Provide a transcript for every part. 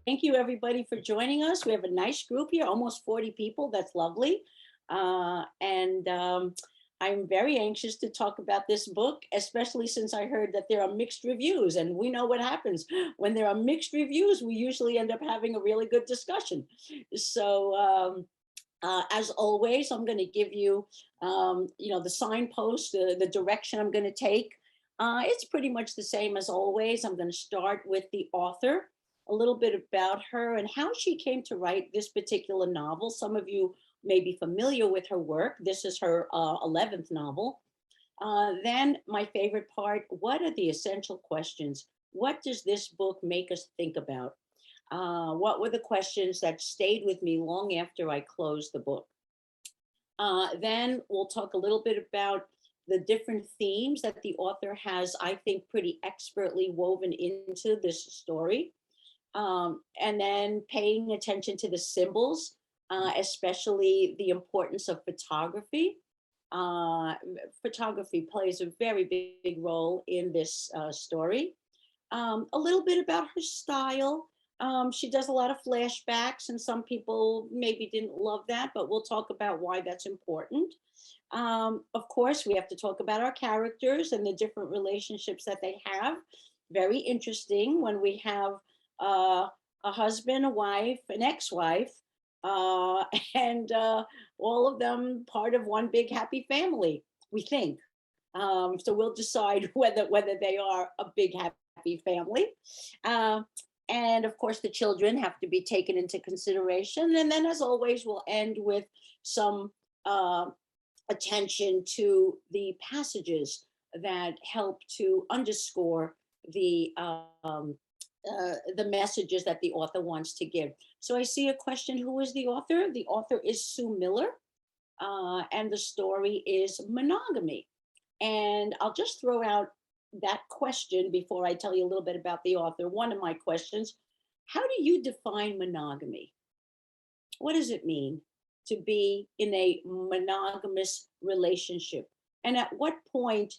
Thank you, everybody, for joining us. We have a nice group here, almost 40 people. That's lovely. And I'm very anxious to talk about this book, especially since I heard that there are mixed reviews. And we know what happens when there are mixed reviews, we usually end up having a really good discussion. So, as always, I'm going to give you, the signpost, the direction I'm going to take. It's pretty much the same as always. I'm going to start with the author, a little bit about her and how she came to write this particular novel. Some of you may be familiar with her work. This is her 11th novel. Then, my favorite part, what are the essential questions? What does this book make us think about? What were the questions that stayed with me long after I closed the book? Then we'll talk a little bit about the different themes that the author has, I think, pretty expertly woven into this story. And then paying attention to the symbols, especially the importance of photography. Uh, Photography plays a very big role in this story. A little bit about her style. She does a lot of flashbacks, and some people maybe didn't love that, but we'll talk about why that's important. Of course, we have to talk about our characters and the different relationships that they have. Very interesting when we have uh, a husband, a wife, an ex wife, uh, and all of them part of one big happy family, we think. So we'll decide whether they are a big happy family. Uh, and of course, the children have to be taken into consideration. And then, as always, we'll end with some uh, attention to the passages that help to underscore the messages that the author wants to give. So I see a question: who is the author? The author is Sue Miller, and the story is Monogamy. And I'll just throw out that question before I tell you a little bit about the author. One of my questions: how do you define monogamy? What does it mean to be in a monogamous relationship? And at what point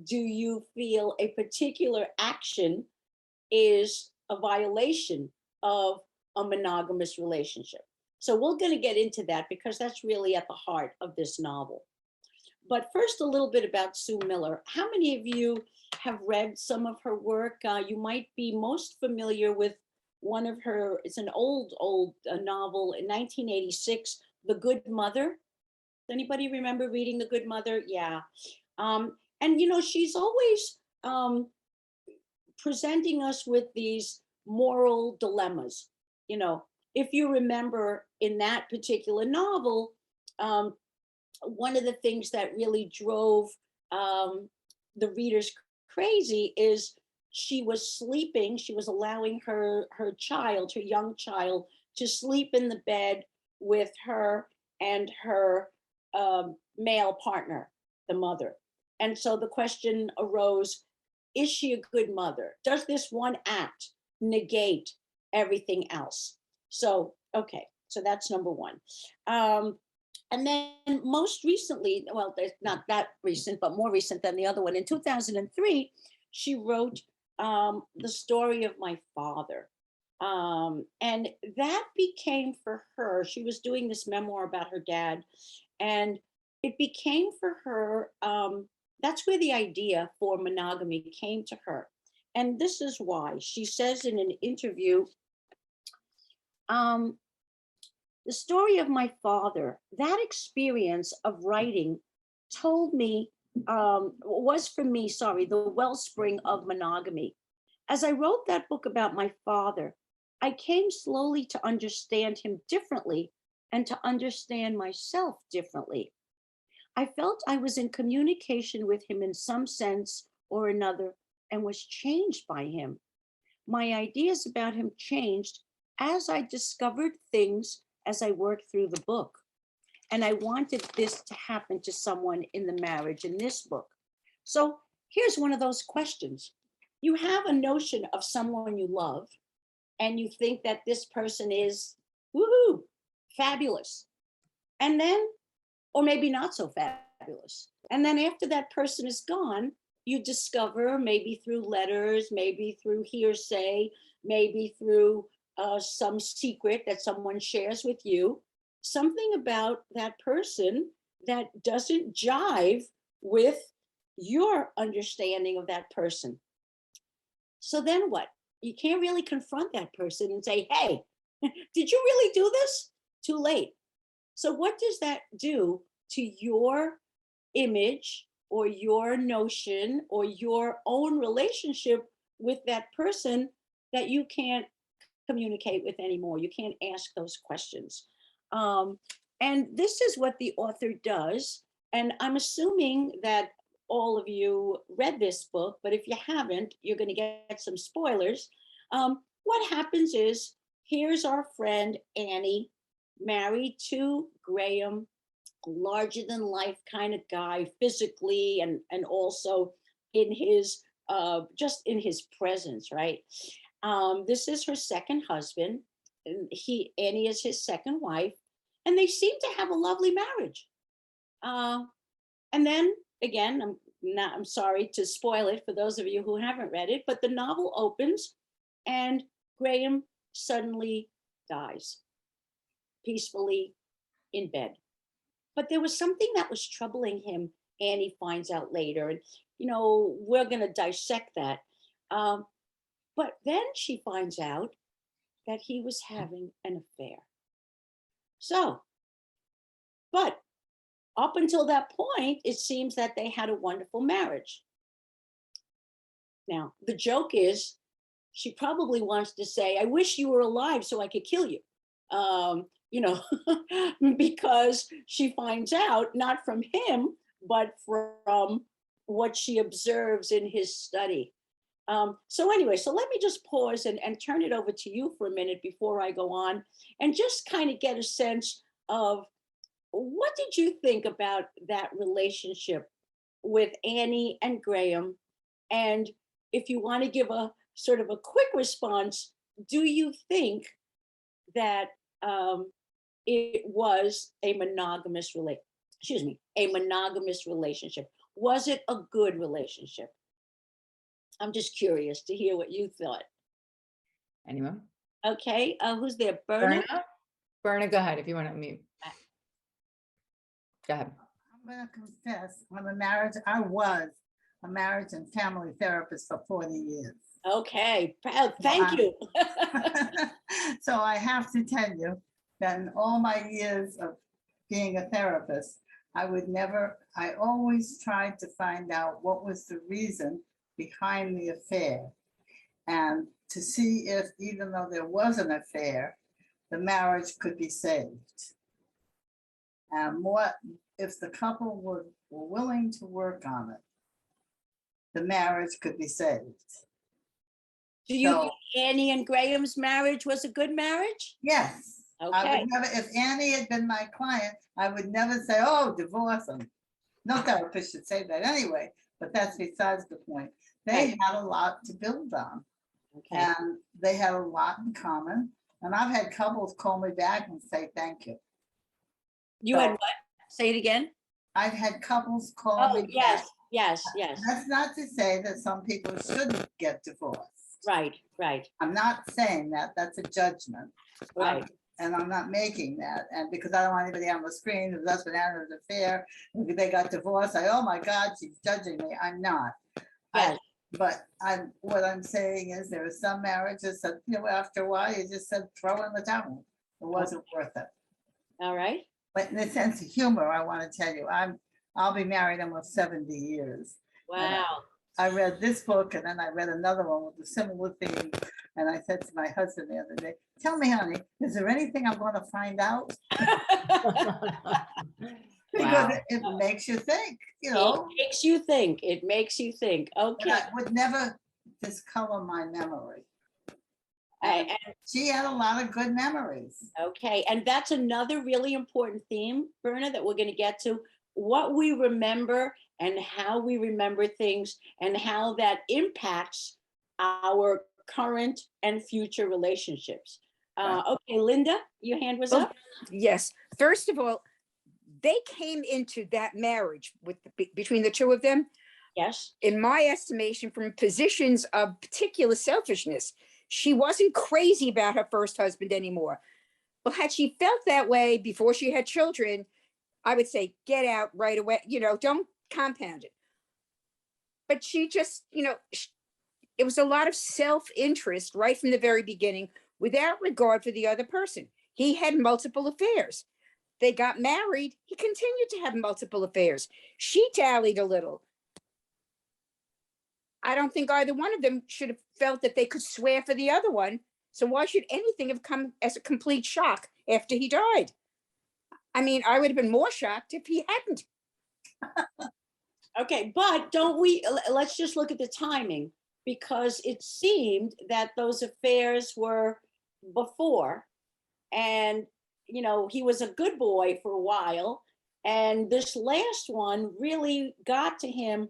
do you feel a particular action is a violation of a monogamous relationship? So we're going to get into that because that's really at the heart of this novel. But first, a little bit about Sue Miller. How many of you have read some of her work? You might be most familiar with one of her, it's an old novel in 1986, The Good Mother. Does anybody remember reading The Good Mother? Yeah. And, she's always presenting us with these moral dilemmas. You know, if you remember in that particular novel, um, one of the things that really drove the readers crazy is she was sleeping. She was allowing her child, her young child, to sleep in the bed with her and her male partner, the mother. And so the question arose: is she a good mother? Does this one act negate everything else? So, okay, so that's number one. Um, and then most recently, well, it's not that recent, but more recent than the other one, in 2003, she wrote The Story of My Father. And that became for her, she was doing this memoir about her dad, and it became for her, that's where the idea for monogamy came to her. And this is why. She says in an interview, um, the story of my father, that experience of writing told me, was for me, sorry, the wellspring of monogamy. As I wrote that book about my father, I came slowly to understand him differently and to understand myself differently. I felt I was in communication with him in some sense or another and was changed by him. My ideas about him changed as I discovered things as I worked through the book. And I wanted this to happen to someone in the marriage in this book. So here's one of those questions. You have a notion of someone you love, and you think that this person is woohoo, fabulous. And then, or maybe not so fabulous. And then after that person is gone, you discover, maybe through letters, maybe through hearsay, maybe through some secret that someone shares with you, something about that person that doesn't jive with your understanding of that person. So then what? You can't really confront that person and say, hey, did you really do this? Too late. So what does that do to your image or your notion or your own relationship with that person that you can't communicate with anymore? You can't ask those questions. Um, and this is what the author does. And I'm assuming that all of you read this book, but if you haven't, you're going to get some spoilers. What happens is, here's our friend Annie, married to Graham, larger than life kind of guy, physically and also in his just in his presence, right? This is her second husband, and Annie is his second wife, and they seem to have a lovely marriage. Uh, and then again, I'm sorry to spoil it for those of you who haven't read it, but the novel opens and Graham suddenly dies peacefully in bed. But there was something that was troubling him, Annie finds out later. And, we're going to dissect that. But then she finds out that he was having an affair. So, but up until that point, it seems that they had a wonderful marriage. Now, the joke is, she probably wants to say, I wish you were alive so I could kill you. Because she finds out not from him, but from what she observes in his study. So anyway, so let me just pause and turn it over to you for a minute before I go on, and just kind of get a sense of, what did you think about that relationship with Annie and Graham? And if you want to give a sort of a quick response, do you think that it was a monogamous relationship? Was it a good relationship? I'm just curious to hear what you thought. Anyone? Okay, who's there? Berna? Berna, go ahead if you want to mute. Go ahead. I'm going to confess, I was a marriage and family therapist for 40 years. Okay, thank you. So I have to tell you that in all my years of being a therapist, I always tried to find out what was the reason behind the affair, and to see if, even though there was an affair, the marriage could be saved. And what if the couple were willing to work on it, the marriage could be saved. Do you think Annie and Graham's marriage was a good marriage? Yes. Okay. I would never, if Annie had been my client, I would never say, oh, divorce them. No therapist should say that anyway, but that's besides the point. They had a lot to build on. Okay. And they had a lot in common. And I've had couples call me back and say, thank you. You had what? Say it again. I've had couples call me yes, back. yes. That's not to say that some people shouldn't get divorced. Right. I'm not saying that. That's a judgment. Right. And I'm not making that. And because I don't want anybody on the screen who's husband had an affair, they got divorced, oh my God, she's judging me. I'm not. Yes. But what I'm saying is, there are some marriages that, after a while, you just said, throw in the towel. It wasn't worth it. All right. But in the sense of humor, I want to tell you, I'll be married almost 70 years. Wow. I read this book, and then I read another one with a similar theme. And I said to my husband the other day, tell me, honey, is there anything I'm going to find out? Because it makes you think, It makes you think. It makes you think. Okay. I would never discolor my memory. And she had a lot of good memories. Okay. And that's another really important theme, Berna, that we're going to get to. What we remember and how we remember things, and how that impacts our current and future relationships. Okay, Linda, your hand was up. Yes. First of all, they came into that marriage between the two of them Yes. in my estimation, from positions of particular selfishness. She wasn't crazy about her first husband anymore. Well, had she felt that way before she had children, I would say get out right away. Don't compound it. But she just, it was a lot of self-interest right from the very beginning without regard for the other person. He had multiple affairs. They got married. He continued to have multiple affairs. She dallied a little. I don't think either one of them should have felt that they could swear for the other one. So why should anything have come as a complete shock after he died? I mean, I would have been more shocked if he hadn't. Okay, but let's just look at the timing, because it seemed that those affairs were before, and, he was a good boy for a while, and this last one really got to him.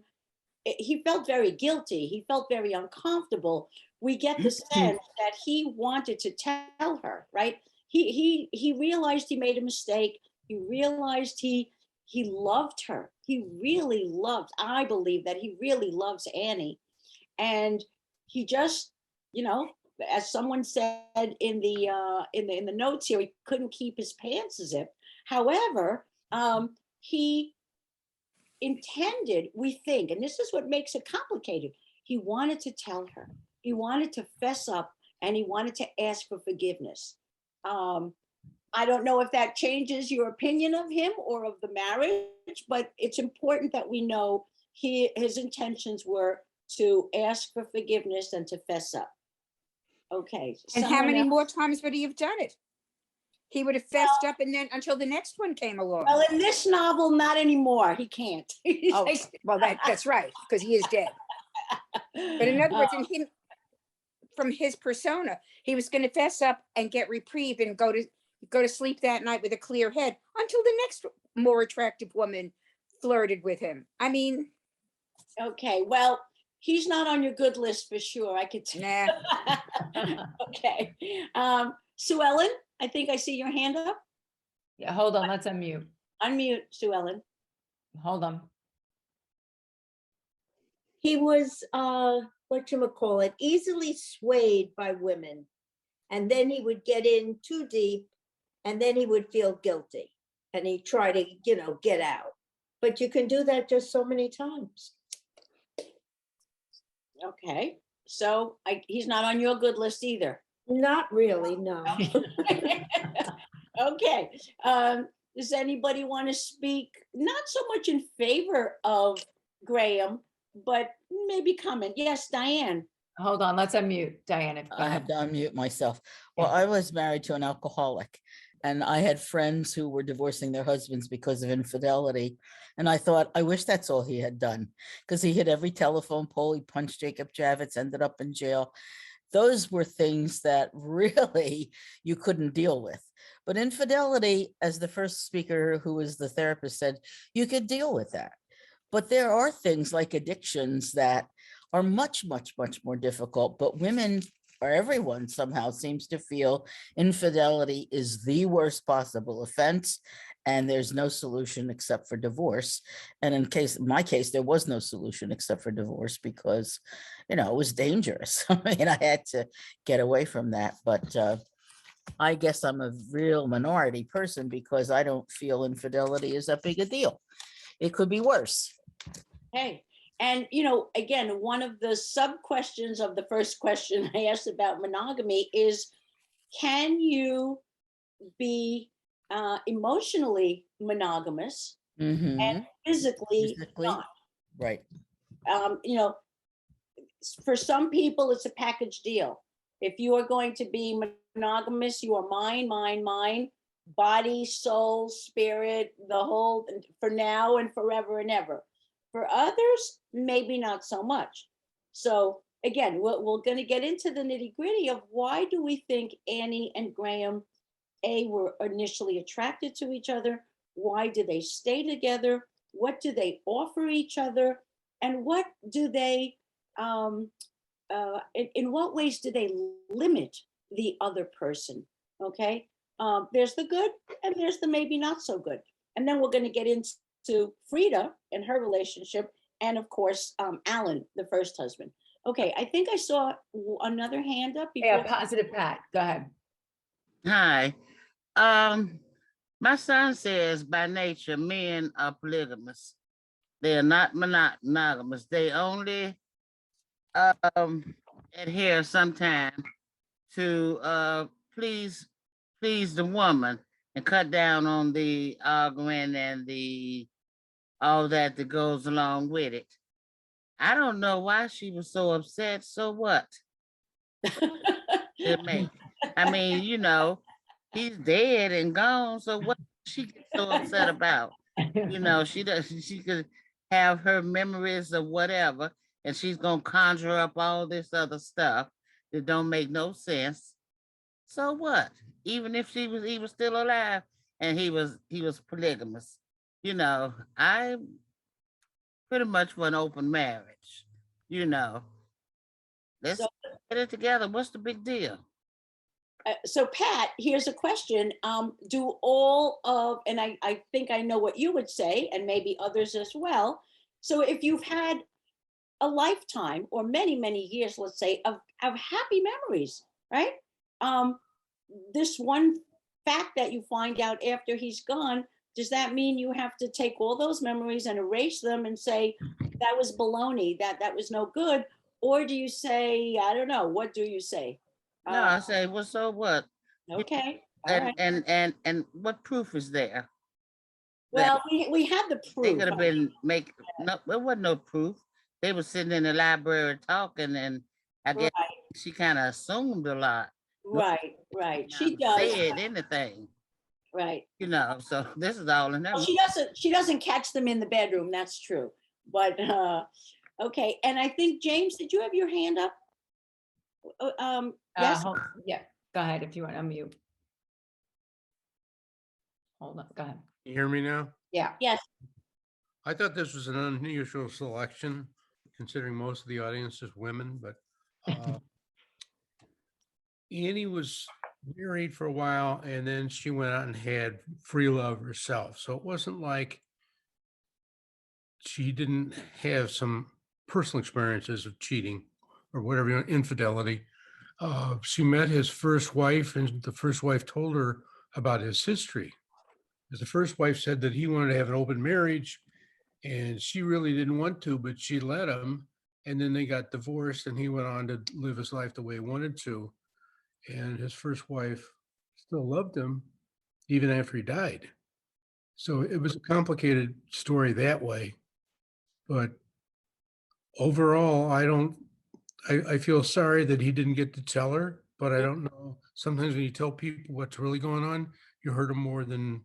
He felt very guilty. He felt very uncomfortable. We get the sense that he wanted to tell her, right? He realized he made a mistake. He realized he loved her. He really loved. I believe that he really loves Annie, and he just, as someone said in the notes here, he couldn't keep his pants zipped. However, he intended, we think, and this is what makes it complicated, he wanted to tell her, he wanted to fess up, and he wanted to ask for forgiveness. I don't know if that changes your opinion of him or of the marriage, but it's important that we know his intentions were to ask for forgiveness and to fess up. Okay. And how many more times would he have done it? He would have fessed up and then until the next one came along. Well, in this novel, not anymore. He can't. Oh, well, that's right, because he is dead. But in other words, from his persona, he was going to fess up and get reprieve and go to sleep that night with a clear head until the next more attractive woman flirted with him. I mean, okay, well, he's not on your good list for sure. I could tell. nah. Okay. Sue Ellen, I think I see your hand up. Yeah, hold on, let's unmute. Unmute, Sue Ellen. Hold on. He was, whatchamacallit, easily swayed by women. And then he would get in too deep and then he would feel guilty and he'd try to, get out. But you can do that just so many times. Okay, so he's not on your good list either. Not really, no. Okay, does anybody want to speak, not so much in favor of Graham, but maybe comment? Yes, Diane. Hold on, let's unmute Diana. Go I ahead. have to unmute myself. Well, I was married to an alcoholic and I had friends who were divorcing their husbands because of infidelity. And I thought, I wish that's all he had done, because he hit every telephone pole. He punched Jacob Javits, ended up in jail. Those were things that really you couldn't deal with. But infidelity, as the first speaker who was the therapist said, you could deal with that. But there are things like addictions that are much, much, much more difficult. But women, or everyone somehow, seems to feel infidelity is the worst possible offense and there's no solution except for divorce. And in my case, there was no solution except for divorce because, it was dangerous. I mean, I had to get away from that. But I guess I'm a real minority person because I don't feel infidelity is that big a deal. It could be worse. Hey, and again, one of the sub questions of the first question I asked about monogamy is, can you be emotionally monogamous and physically not? Right. For some people, it's a package deal. If you are going to be monogamous, you are mine, body, soul, spirit, the whole, for now and forever and ever. For others, maybe not so much. So again, we're going to get into the nitty gritty of why do we think Annie and Graham, were initially attracted to each other? Why do they stay together? What do they offer each other? And what do they, in what ways do they limit the other person? Okay. There's the good and there's the maybe not so good. And then we're going to get into Frida and her relationship and of course, Alan, the first husband. Okay, I think I saw another hand up Yeah, before. positive Pat, go ahead. Hi. My son says by nature, men are polygamous. They are not monogamous. They only adhere sometime to please the woman and cut down on the arguing and the all that goes along with it. I don't know why she was so upset. So what? To me. I mean, he's dead and gone. So what she get so upset about? She does. She could have her memories of whatever, and she's gonna conjure up all this other stuff that don't make no sense. So what? Even if he was still alive and he was polygamous, I pretty much want open marriage. Let's So- get it together. What's the big deal? So Pat, here's a question. Do all of, and I think I know what you would say, and maybe others as well. So if you've had a lifetime or many, many years, let's say, of happy memories, right? This one fact that you find out after he's gone, does that mean you have to take all those memories and erase them and say, that was baloney, that was no good? Or do you say, I don't know, what do you say? No, I say, well, so what? Okay, all right. And what proof is there? Well, we had the They proof. could have been no, there wasn't no proof. They were sitting in the library talking, and I guess Right, she kind of assumed a lot. right. She Never does, said anything, right. so this is all in her. Well, she doesn't catch them in the bedroom, that's true. But, okay, and I think, James, did you have your hand up? Yes, Yeah, go ahead if you want to unmute. Hold on, go ahead. You hear me now? Yeah, yes, I thought this was an unusual selection, considering most of the audience is women, but Annie was married for a while and then she went out and had free love herself. So it wasn't like she didn't have some personal experiences of cheating or whatever, infidelity. She met his first wife, and the first wife told her about his history. The first wife said that he wanted to have an open marriage, and she really didn't want to, but she let him. And then they got divorced, and he went on to live his life the way he wanted to. And his first wife still loved him even after he died. So it was a complicated story that way. But overall, I feel sorry that he didn't get to tell her, but I don't know. Sometimes when you tell people what's really going on, you hurt them more than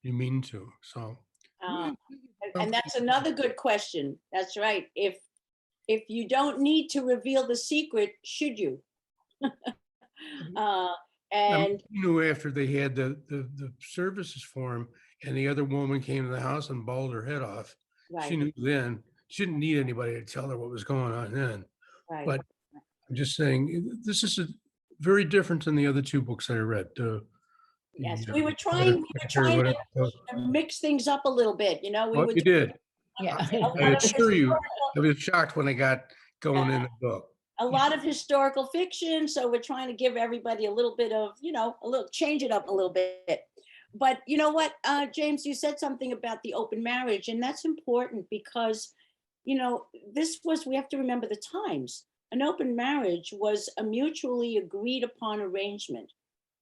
you mean to. So and that's another good question. That's right. If you don't need to reveal the secret, should you? And he knew after they had the services for him, and the other woman came to the house and bawled her head off. She right, knew then. She didn't need anybody to tell her what was going on then. right. But I'm just saying, this is very different than the other two books I read. Yes, we were trying to mix things up a little bit, we What would. you did. yeah. I assure you, I was shocked when I got going in the book. A lot of historical fiction, so we're trying to give everybody a little bit of, change it up a little bit. But you know what, James, you said something about the open marriage, and that's important because, we have to remember the times. An open marriage was a mutually agreed upon arrangement.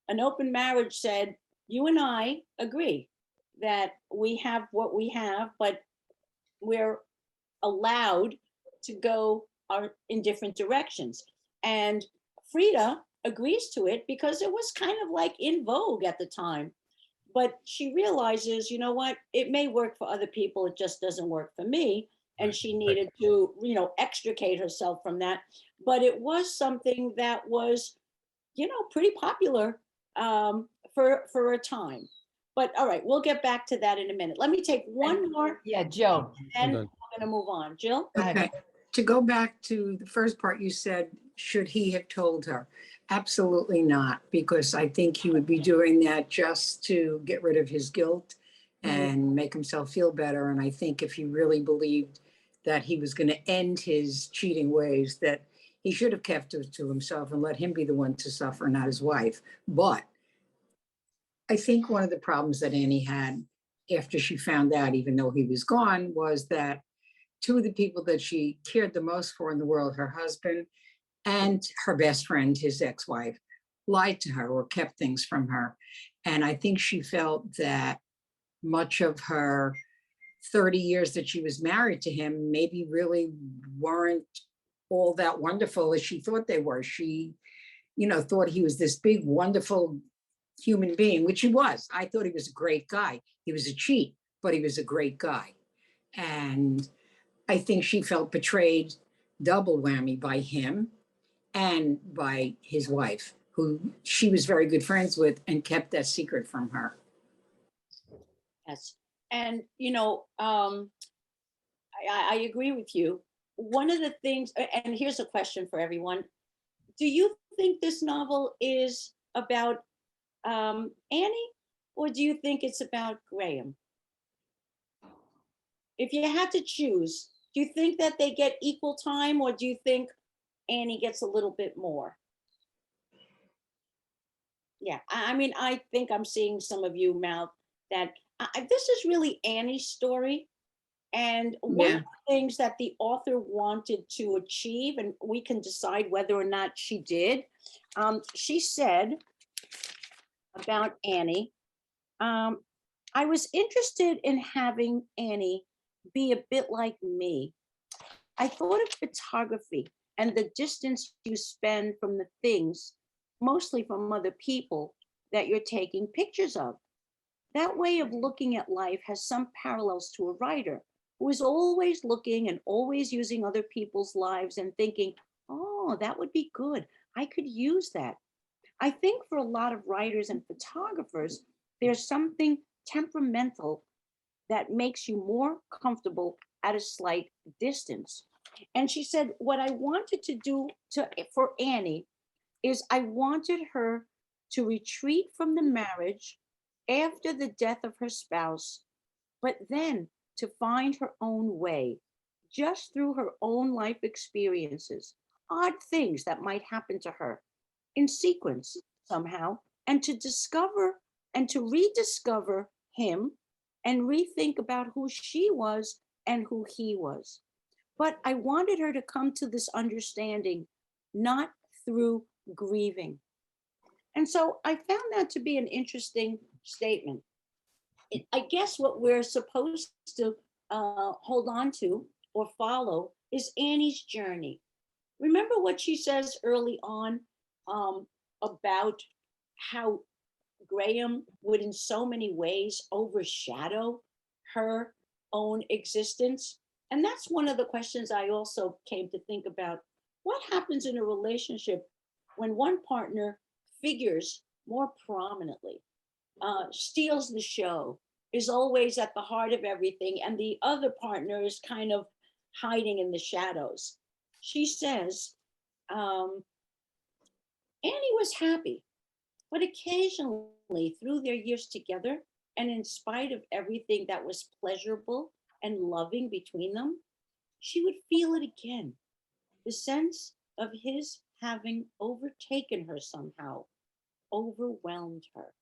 An open marriage said, you and I agree that we have what we have, but we're allowed to go in different directions. And Frida agrees to it because it was kind of like in vogue at the time. But she realizes, you know what, it may work for other people, it just doesn't work for me. And she needed to, extricate herself from that. But it was something that was, pretty popular for a time. But all right, we'll get back to that in a minute. Let me take one more, Yeah, Jill. and we're Hold going to move on. Jill? Go ahead. Okay, to go back to the first part, you said, should he have told her? Absolutely not, because I think he would be doing that just to get rid of his guilt and make himself feel better. And I think if he really believed that he was going to end his cheating ways, that he should have kept it to himself and let him be the one to suffer, not his wife. But I think one of the problems that Annie had after she found out, even though he was gone, was that two of the people that she cared the most for in the world, her husband and her best friend, his ex-wife, lied to her or kept things from her. And I think she felt that much of her 30 years that she was married to him maybe really weren't all that wonderful as she thought they were. She, thought he was this big, wonderful human being, which he was. I thought he was a great guy. He was a cheat, but he was a great guy. And I think she felt betrayed, double whammy, by him and by his wife, who she was very good friends with and kept that secret from her. Yes. And, I agree with you. One of the things, and here's a question for everyone. Do you think this novel is about Annie, or do you think it's about Graham? If you had to choose, do you think that they get equal time, or do you think Annie gets a little bit more? Yeah, I mean, I think I'm seeing some of you mouth that this is really Annie's story. And one Yeah. of the things that the author wanted to achieve, and we can decide whether or not she did, she said about Annie, I was interested in having Annie be a bit like me. I thought of photography and the distance you spend from the things, mostly from other people, that you're taking pictures of. That way of looking at life has some parallels to a writer who is always looking and always using other people's lives and thinking, oh, that would be good. I could use that. I think for a lot of writers and photographers, there's something temperamental that makes you more comfortable at a slight distance. And she said, what I wanted to do for Annie is I wanted her to retreat from the marriage after the death of her spouse, but then to find her own way, just through her own life experiences, odd things that might happen to her in sequence somehow, and to discover and to rediscover him and rethink about who she was and who he was. But I wanted her to come to this understanding, not through grieving. And so I found that to be an interesting statement. I guess what we're supposed to hold on to or follow is Annie's journey. Remember what she says early on about how Graham would in so many ways overshadow her own existence? And that's one of the questions I also came to think about. What happens in a relationship when one partner figures more prominently, steals the show, is always at the heart of everything, and the other partner is kind of hiding in the shadows? She says, Annie was happy, but occasionally through their years together, and in spite of everything that was pleasurable and loving between them, she would feel it again. The sense of his having overtaken her somehow overwhelmed her.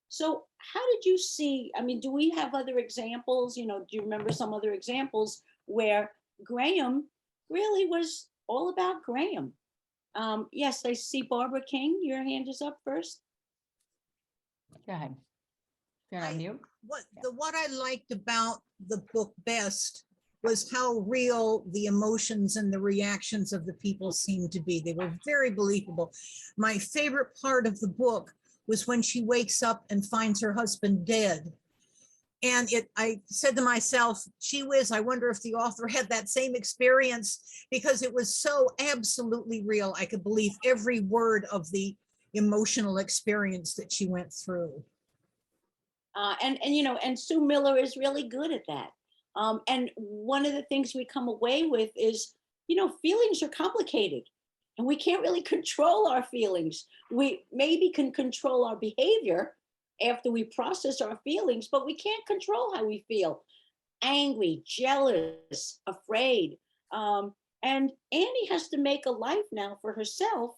So how did you see, I mean, do we have other examples? Do you remember some other examples where Graham really was all about Graham? Yes, I see Barbara King, your hand is up first. Go ahead. You're on mute. What I liked about the book best was how real the emotions and the reactions of the people seemed to be. They were very believable. My favorite part of the book was when she wakes up and finds her husband dead. And I said to myself, gee whiz, I wonder if the author had that same experience, because it was so absolutely real. I could believe every word of the emotional experience that she went through. And Sue Miller is really good at that. And one of the things we come away with is, feelings are complicated and we can't really control our feelings. We maybe can control our behavior after we process our feelings, but we can't control how we feel. angry, jealous, afraid. And Annie has to make a life now for herself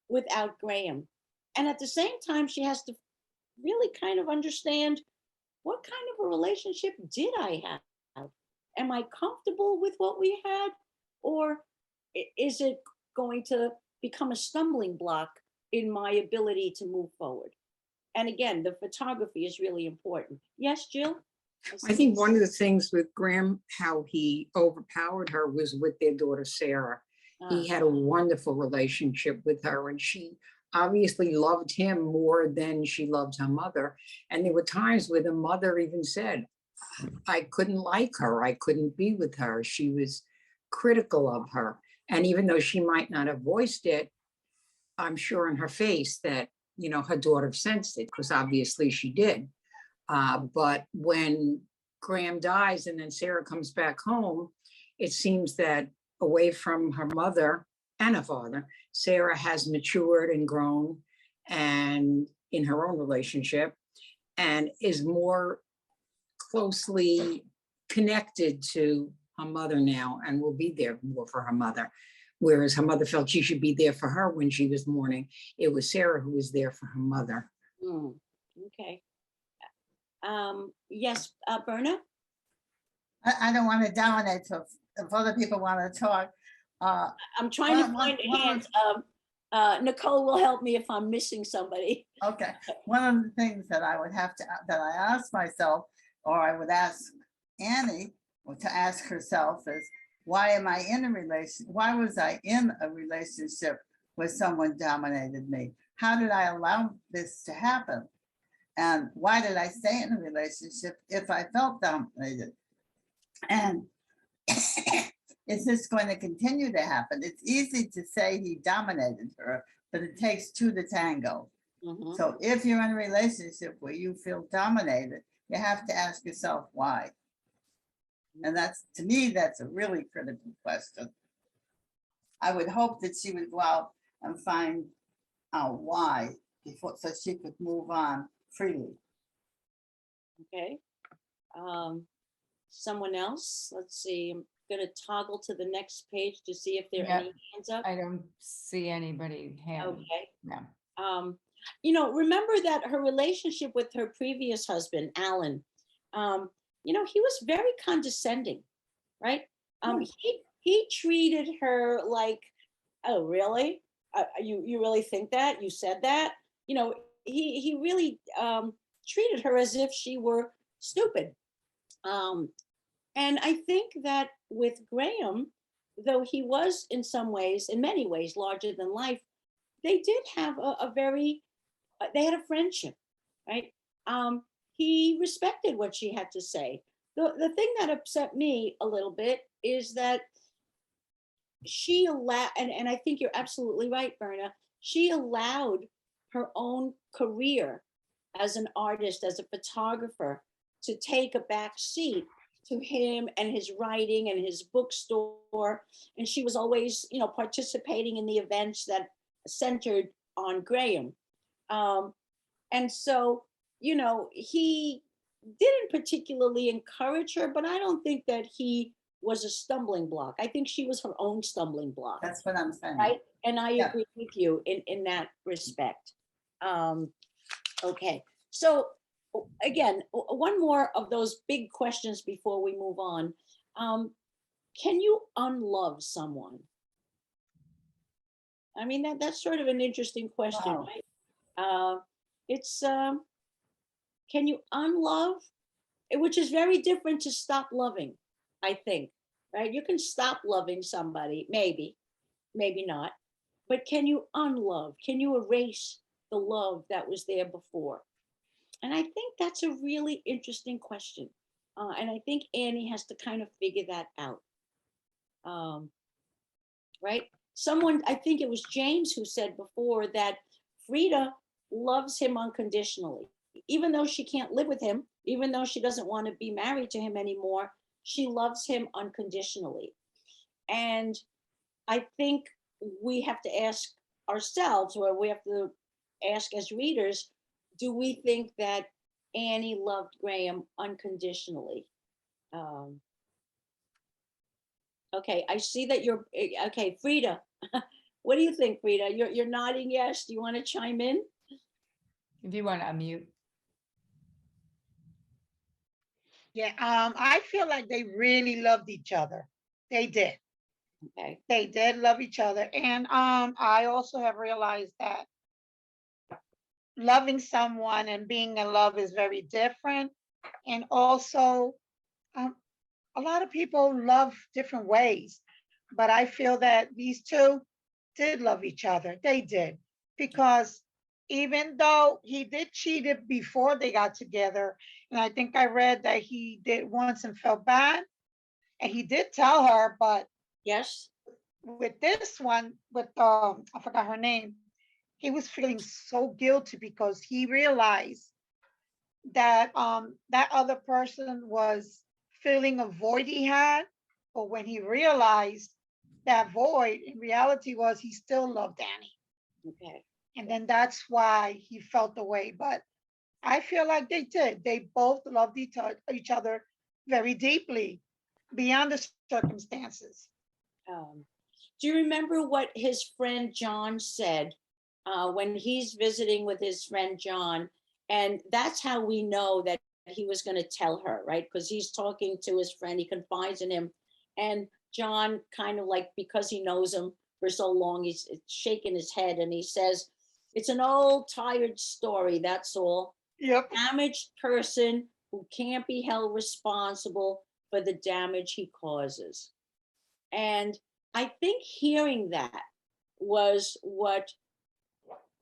without Graham. And at the same time, she has to really kind of understand, what kind of a relationship did I have? Am I comfortable with what we had? Or is it going to become a stumbling block in my ability to move forward? And again, the photography is really important. Yes, Jill? I think one of the things with Graham, how he overpowered her was with their daughter, Sarah. He had a wonderful relationship with her, and she obviously loved him more than she loved her mother. And there were times where the mother even said, I couldn't like her. I couldn't be with her. She was critical of her. And even though she might not have voiced it, I'm sure in her face that, you know, her daughter sensed it, because obviously she did. But when Graham dies and then Sarah comes back home, it seems that away from her mother and her father, Sarah has matured and grown and in her own relationship, and is more closely connected to her mother now and will be there more for her mother. Whereas her mother felt she should be there for her when she was mourning. It was Sarah who was there for her mother. Okay. Yes, Berna? I don't want to dominate, so if other people want to talk. I'm trying to One- find one- hands. Nicole will help me if I'm missing somebody. Okay, one of the things that I would have to, that I ask myself, or I would ask Annie, or to ask herself is, why am I in a relation? Why was I in a relationship where someone dominated me? How did I allow this to happen? And why did I stay in a relationship if I felt dominated? And is this going to continue to happen? It's easy to say he dominated her, but it takes two to tango. Mhm. So if you're in a relationship where you feel dominated, you have to ask yourself why. And that's, to me, that's a really critical question. I would hope that she would go out and find out why before, so she could move on freely. Okay. Someone else? Let's see. I'm gonna toggle to the next page to see if there are Yeah, any hands up. I don't see anybody hand. Okay. No. Remember that her relationship with her previous husband, Alan, he was very condescending, right? He treated her like, oh, really? You really think that? You said that? He really treated her as if she were stupid. And I think that with Graham, though he was in some ways, in many ways, larger than life, they did have they had a friendship, right? He respected what she had to say. The thing that upset me a little bit is that she allowed, and I think you're absolutely right, Berna, she allowed her own career as an artist, as a photographer, to take a back seat to him and his writing and his bookstore. And she was always, participating in the events that centered on Graham. And so, he didn't particularly encourage her, but I don't think that he was a stumbling block. I think she was her own stumbling block. That's what I'm saying. Right. And I Yeah. agree with you in that respect. Okay. So again, one more of those big questions before we move on. Can you unlove someone? I mean, that's sort of an interesting question, Wow. right? It's, can you unlove? Which is very different to stop loving, I think, right? You can stop loving somebody, maybe not, but can you unlove? Can you erase the love that was there before? And I think that's a really interesting question. And I think Annie has to kind of figure that out. Right? I think it was James who said before that Frida loves him unconditionally. Even though she can't live with him, even though she doesn't want to be married to him anymore, she loves him unconditionally. And I think we have to ask ourselves, or we have to ask as readers, do we think that Annie loved Graham unconditionally? Um, Okay, I see that you're, okay, Frida. What do you think, Frida? You're nodding yes. Do you want to chime in? If you want to unmute. Yeah, I feel like they really loved each other. They did. Okay, They did love each other. And I also have realized that loving someone and being in love is very different. And also, um, a lot of people love different ways, but I feel that these two did love each other. They did. Because even though he did cheat it before they got together, and I think I read that he did once and felt bad, and he did tell her, but yes, with this one, with I forgot her name, he was feeling so guilty because he realized that that other person was filling a void he had. But when he realized that void in reality was he still loved Danny. okay. And then that's why he felt the way. But I feel like they did. They both loved each other very deeply beyond the circumstances. Do you remember what his friend John said when he's visiting with his friend John? And that's how we know that he was going to tell her, right? Because he's talking to his friend, he confides in him. And John kind of like, because he knows him for so long, he's shaking his head and he says, it's an old tired story, that's all. Yep. Damaged person who can't be held responsible for the damage he causes. And I think hearing that was what,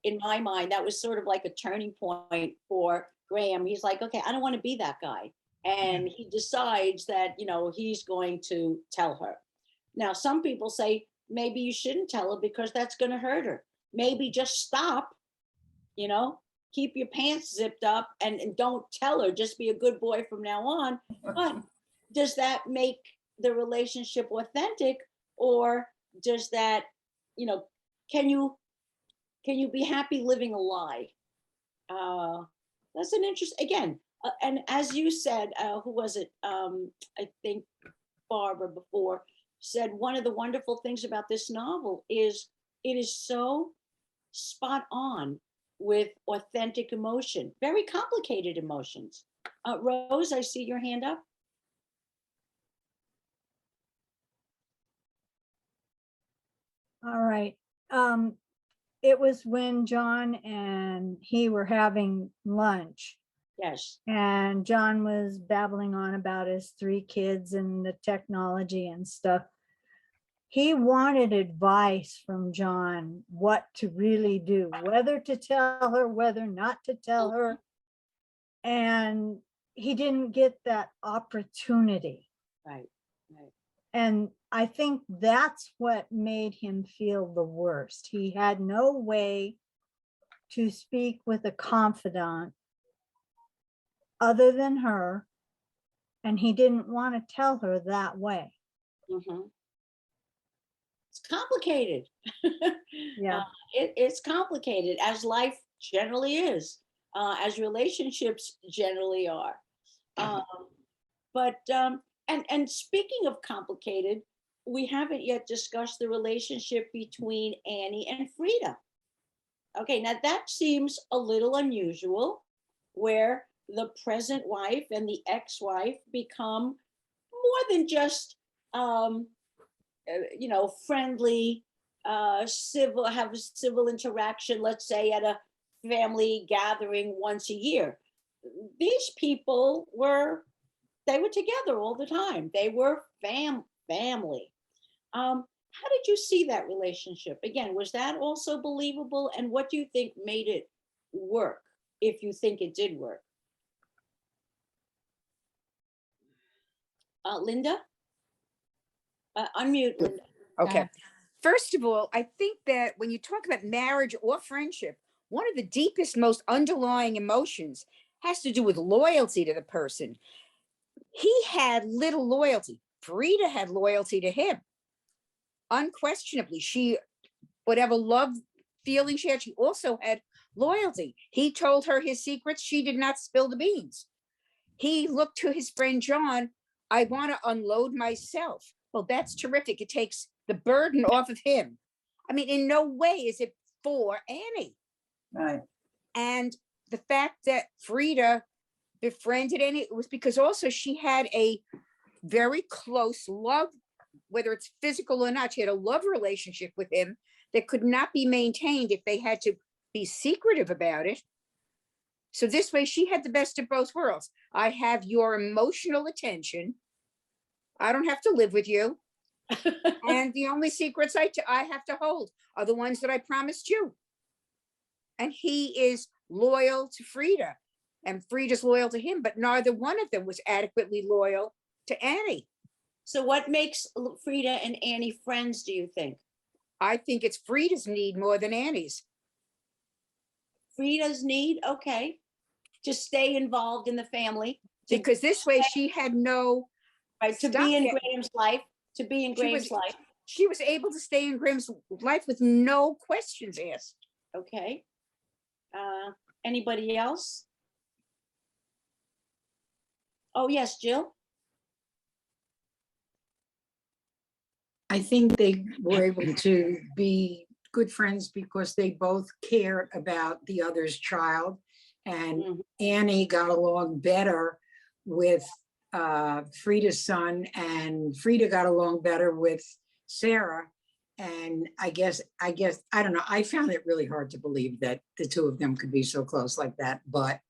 in my mind, that was sort of like a turning point for Graham. He's like, okay, I don't want to be that guy. And he decides that, he's going to tell her. Now, some people say, maybe you shouldn't tell her because that's going to hurt her. Maybe just stop, keep your pants zipped up and don't tell her, just be a good boy from now on. But does that make the relationship authentic, or does that, can you be happy living a lie? That's an interest again. And as you said, who was it? I think Barbara before said one of the wonderful things about this novel is it is so spot on with authentic emotion, very complicated emotions. Rose, I see your hand up. All right. It was when John and he were having lunch, Yes. and John was babbling on about his 3 kids and the technology and stuff. He wanted advice from John what to really do, whether to tell her, whether not to tell her. And he didn't get that opportunity. Right, right. And I think that's what made him feel the worst. He had no way to speak with a confidant other than her, and he didn't want to tell her that way. Mm-hmm. It's complicated. Yeah. It's complicated, as life generally is, as relationships generally are. And speaking of complicated, we haven't yet discussed the relationship between Annie and Frida. Okay, now that seems a little unusual, where the present wife and the ex-wife become more than just friendly, civil, have a civil interaction, let's say at a family gathering once a year. These people were together all the time. They were family. How did you see that relationship? Again, was that also believable? And what do you think made it work, if you think it did work? Linda? Unmute, Linda. Okay. First of all, I think that when you talk about marriage or friendship, one of the deepest, most underlying emotions has to do with loyalty to the person. He had little loyalty. Frida had loyalty to him. Unquestionably, she, whatever love feeling she had, she also had loyalty. He told her his secrets. She did not spill the beans. He looked to his friend John I want to unload myself. Well, that's terrific. It takes the burden off of him. I mean, in no way is it for Annie. Right. And the fact that Frida befriended Annie was because also she had a very close love, whether it's physical or not. She had a love relationship with him that could not be maintained if they had to be secretive about it. So this way she had the best of both worlds. I have your emotional attention. I don't have to live with you. And the only secrets I have to hold are the ones that I promised you. And he is loyal to Frida, and Frida's loyal to him, but neither one of them was adequately loyal to Annie. So what makes Frida and Annie friends, do you think? I think it's Frida's need more than Annie's. Frida's need, okay, to stay involved in the family. Because this way she had no, Right, to stop be in it. Graham's life, to be in She Graham's was- life, she was able to stay in Graham's life with no questions asked. okay. Anybody else? Oh, yes, Jill? I think they were able to be good friends because they both cared about the other's child. And Mhm. Annie got along better with Frida's son, and Frida got along better with Sarah. And I guess, I don't know, I found it really hard to believe that the two of them could be so close like that. But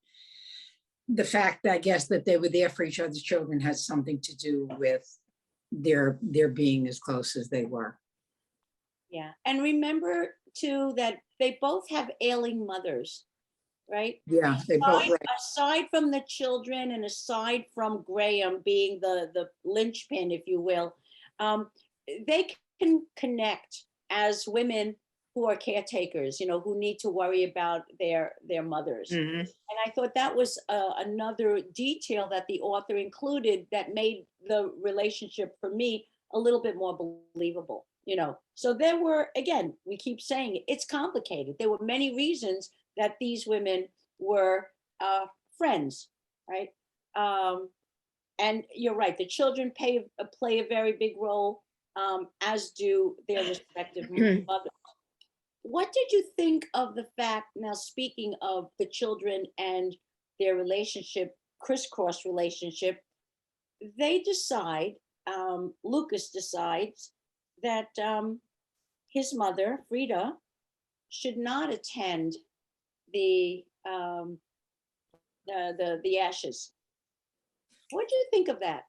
the fact, I guess, that they were there for each other's children has something to do with their being as close as they were. Yeah, and remember too that they both have ailing mothers, right? Yeah, they both, Aside from the children and aside from Graham being the linchpin, if you will, they can connect as women who are caretakers, who need to worry about their mothers. And I thought that was another detail that the author included that made the relationship for me a little bit more believable. So there were, again, we keep saying it's complicated. There were many reasons that these women were friends, right? And you're right, the children play a very big role, as do their respective mothers. What did you think of the fact, now speaking of the children and their relationship, crisscross relationship, they decide, Lucas decides that his mother, Frida, should not attend the ashes. What do you think of that?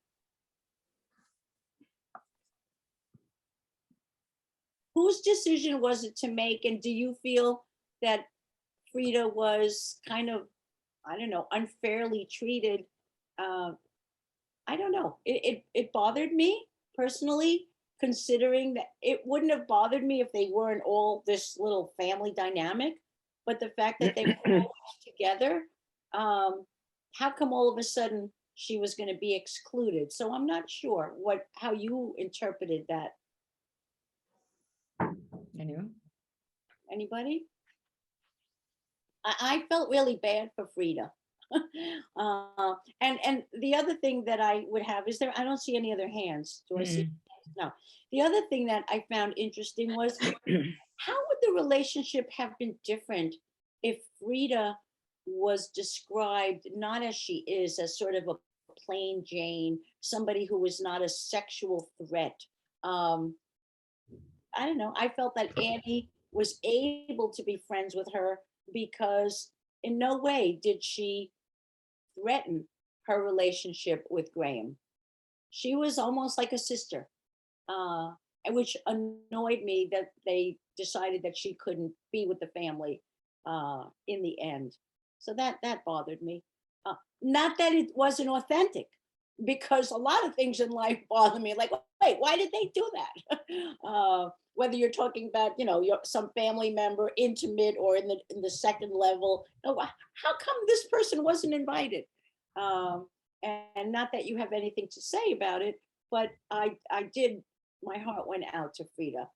Whose decision was it to make? And do you feel that Frida was kind of, I don't know, unfairly treated? I don't know. It bothered me personally, considering that it wouldn't have bothered me if they weren't all this little family dynamic. But the fact that they were always together, how come all of a sudden she was going to be excluded? So I'm not sure how you interpreted that. Anyone? Anybody? I felt really bad for Frida. And the other thing that I would have is I don't see any other hands. Do I see? No. The other thing that I found interesting was how would the relationship have been different if Frida was described not as she is, as sort of a plain Jane, somebody who was not a sexual threat. I don't know. I felt that Annie was able to be friends with her because in no way did she threaten her relationship with Graham. She was almost like a sister, which annoyed me that they decided that she couldn't be with the family in the end. So that bothered me. Not that it wasn't authentic, because a lot of things in life bother me. Like, wait, why did they do that? Whether you're talking about, some family member, intimate, or in the second level, how come this person wasn't invited? And not that you have anything to say about it, but I did. My heart went out to Frida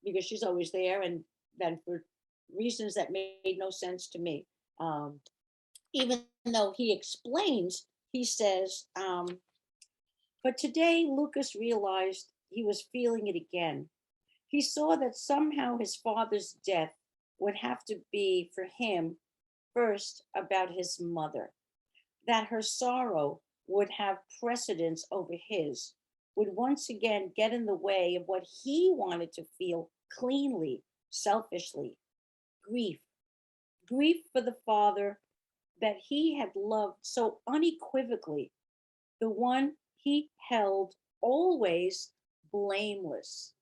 because she's always there, and then for reasons that made no sense to me. Even though he explains, he says But today, Lucas realized he was feeling it again. He saw that somehow his father's death would have to be, for him, first about his mother, that her sorrow would have precedence over his, would once again get in the way of what he wanted to feel cleanly, selfishly. Grief. Grief for the father that he had loved so unequivocally, the one he held always blameless.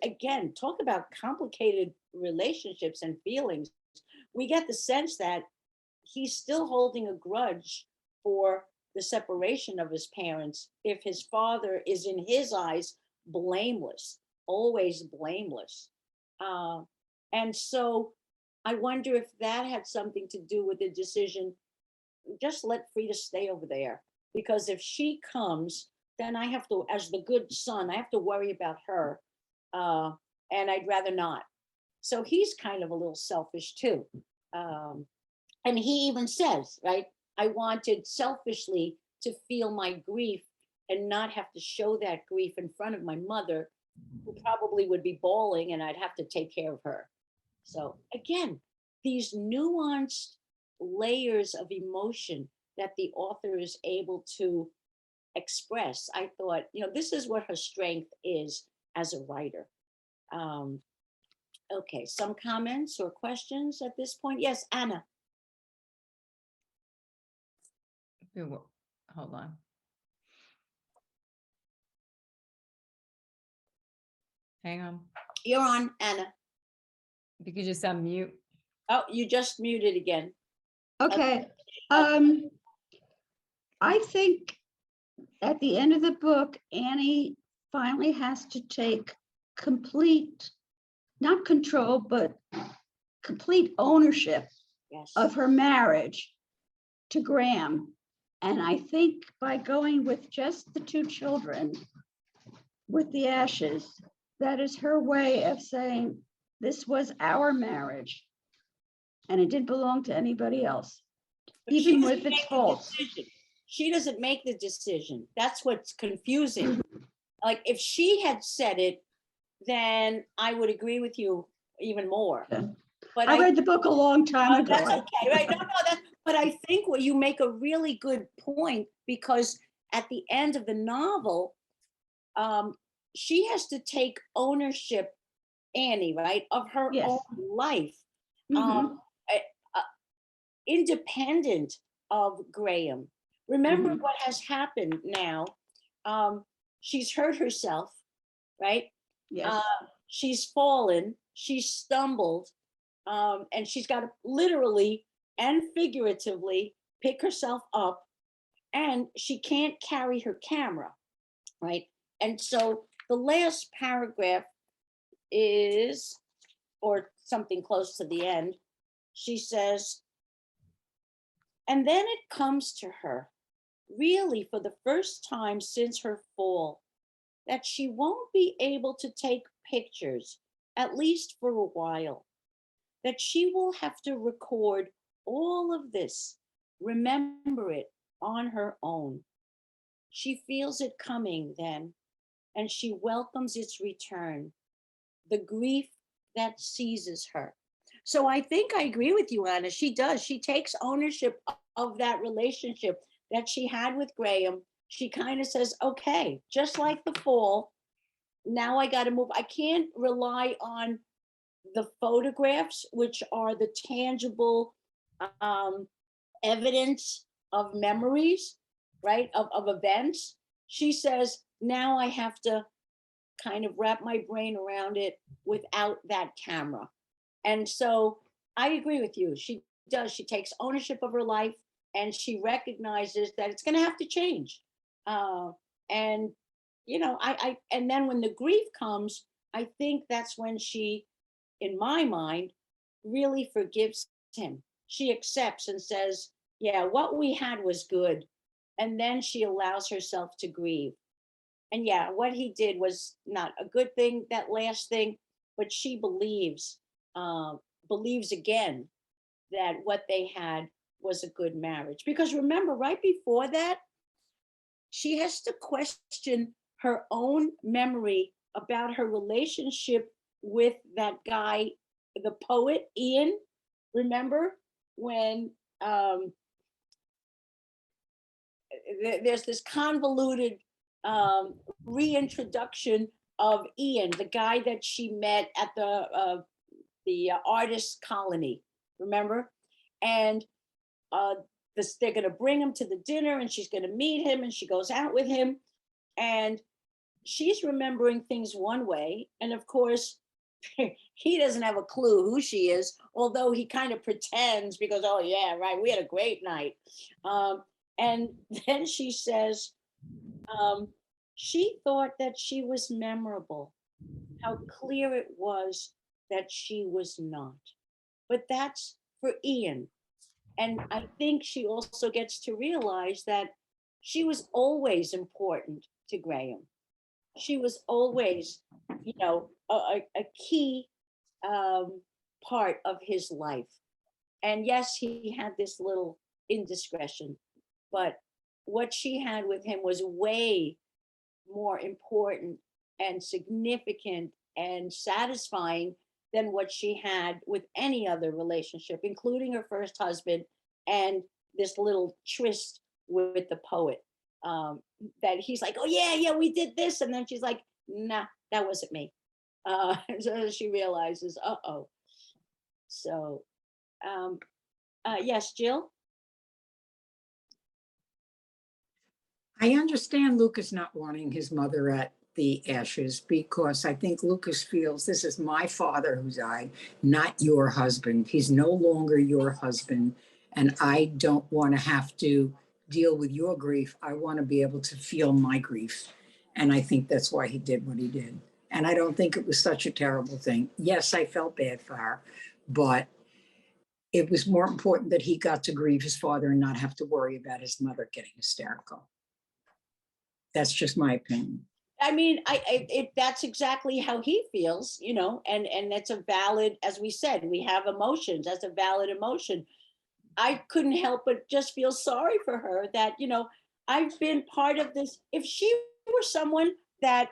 Again, talk about complicated relationships and feelings. We get the sense that he's still holding a grudge for the separation of his parents if his father is, in his eyes, blameless, always blameless. And so I wonder if that had something to do with the decision, just let Frida stay over there. Because if she comes, then I have to, as the good son, I have to worry about her. And I'd rather not. So he's kind of a little selfish too. And he even says, right, I wanted selfishly to feel my grief and not have to show that grief in front of my mother, who probably would be bawling and I'd have to take care of her. So again, these nuanced layers of emotion that the author is able to express, I thought, this is what her strength is as a writer. Okay, some comments or questions at this point? Yes, Anna. Hold on. Hang on. You're on, Anna. If you could just unmute. Oh, you just muted again. Okay. I think at the end of the book, Annie finally has to take complete, not control, but complete ownership Yes. of her marriage to Graham. And I think by going with just the two children with the ashes, that is her way of saying, this was our marriage and it didn't belong to anybody else, But she even doesn't with its make the faults. decision. She doesn't make the decision. That's what's confusing. Like if she had said it, then I would agree with you even more. Okay. But I read the book a long time ago. that's okay, right? No, but I think what you make a really good point, because at the end of the novel, she has to take ownership, Annie, right, of her Yes. own life, Mhm. independent of Graham. Remember Mhm. what has happened now. She's hurt herself, right? Yes. She's fallen, she's stumbled, and she's got to literally and figuratively pick herself up, and she can't carry her camera, right? And so the last paragraph is, or something close to the end, she says, and then it comes to her, really for the first time since her fall, that she won't be able to take pictures, at least for a while, that she will have to record all of this, remember it on her own. She feels it coming then, and she welcomes its return, the grief that seizes her. So I think I agree with you, Anna. She does. She takes ownership of that relationship that she had with Graham. She kind of says, okay, just like the fall, now I got to move. I can't rely on the photographs, which are the tangible evidence of memories, right, of events. She says, now I have to kind of wrap my brain around it without that camera. And so I agree with you. She does. She takes ownership of her life, and she recognizes that it's going to have to change. And and then when the grief comes, I think that's when she, in my mind, really forgives him. She accepts and says, yeah, what we had was good. And then she allows herself to grieve. And yeah, what he did was not a good thing, that last thing, but she believes again that what they had was a good marriage. Because remember, right before that, she has to question her own memory about her relationship with that guy, the poet Ian. Remember when there's this convoluted reintroduction of Ian, the guy that she met at the artist colony, remember? And they're going to bring him to the dinner, and she's going to meet him, and she goes out with him, and she's remembering things one way, and of course he doesn't have a clue who she is, although he kind of pretends because, oh yeah, right, we had a great night. And then she says she thought that she was memorable, how clear it was that she was not. But that's for Ian. And I think she also gets to realize that she was always important to Graham. She was always, you know, a key part of his life. And yes, he had this little indiscretion, but what she had with him was way more important and significant and satisfying than what she had with any other relationship, including her first husband and this little tryst with the poet. That he's like, oh yeah, we did this. And then she's like, nah, that wasn't me. So she realizes, uh-oh. So, yes, Jill? I understand Lucas not wanting his mother at the ashes because I think Lucas feels this is my father who died, not your husband. He's no longer your husband. And I don't want to have to deal with your grief. I want to be able to feel my grief. And I think that's why he did what he did. And I don't think it was such a terrible thing. Yes, I felt bad for her, but it was more important that he got to grieve his father and not have to worry about his mother getting hysterical. That's just my opinion. I mean, that's exactly how he feels, you know, and that's a valid, as we said, we have emotions. That's a valid emotion. I couldn't help but just feel sorry for her that, you know, I've been part of this. If she were someone that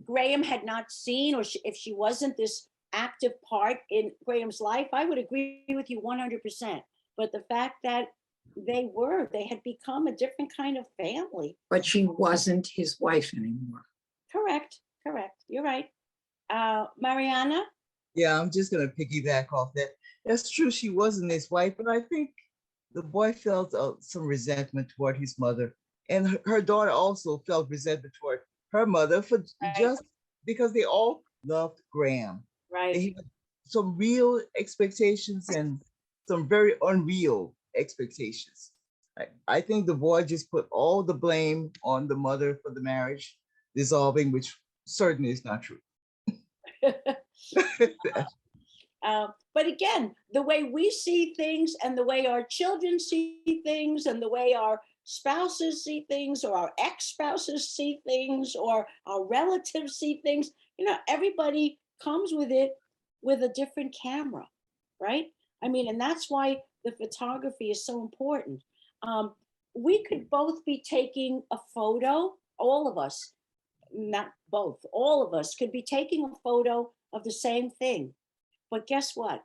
Graham had not seen, or if she wasn't this active part in Graham's life, I would agree with you 100%. But the fact that they had become a different kind of family. But she wasn't his wife anymore. Correct. You're right. Mariana? Yeah, I'm just going to piggyback off that. That's true. She wasn't his wife, but I think the boy felt some resentment toward his mother. And her daughter also felt resentment toward her mother for just because they all loved Graham. Right. They had some real expectations and some very unreal expectations. I think the boy just put all the blame on the mother for the marriage dissolving, which certainly is not true. But again, the way we see things and the way our children see things and the way our spouses see things or our ex-spouses see things or our relatives see things, you know, everybody comes with it with a different camera, right? I mean, and that's why the photography is so important. We could both be taking a photo, all of us, not both, all of us could be taking a photo of the same thing. But guess what?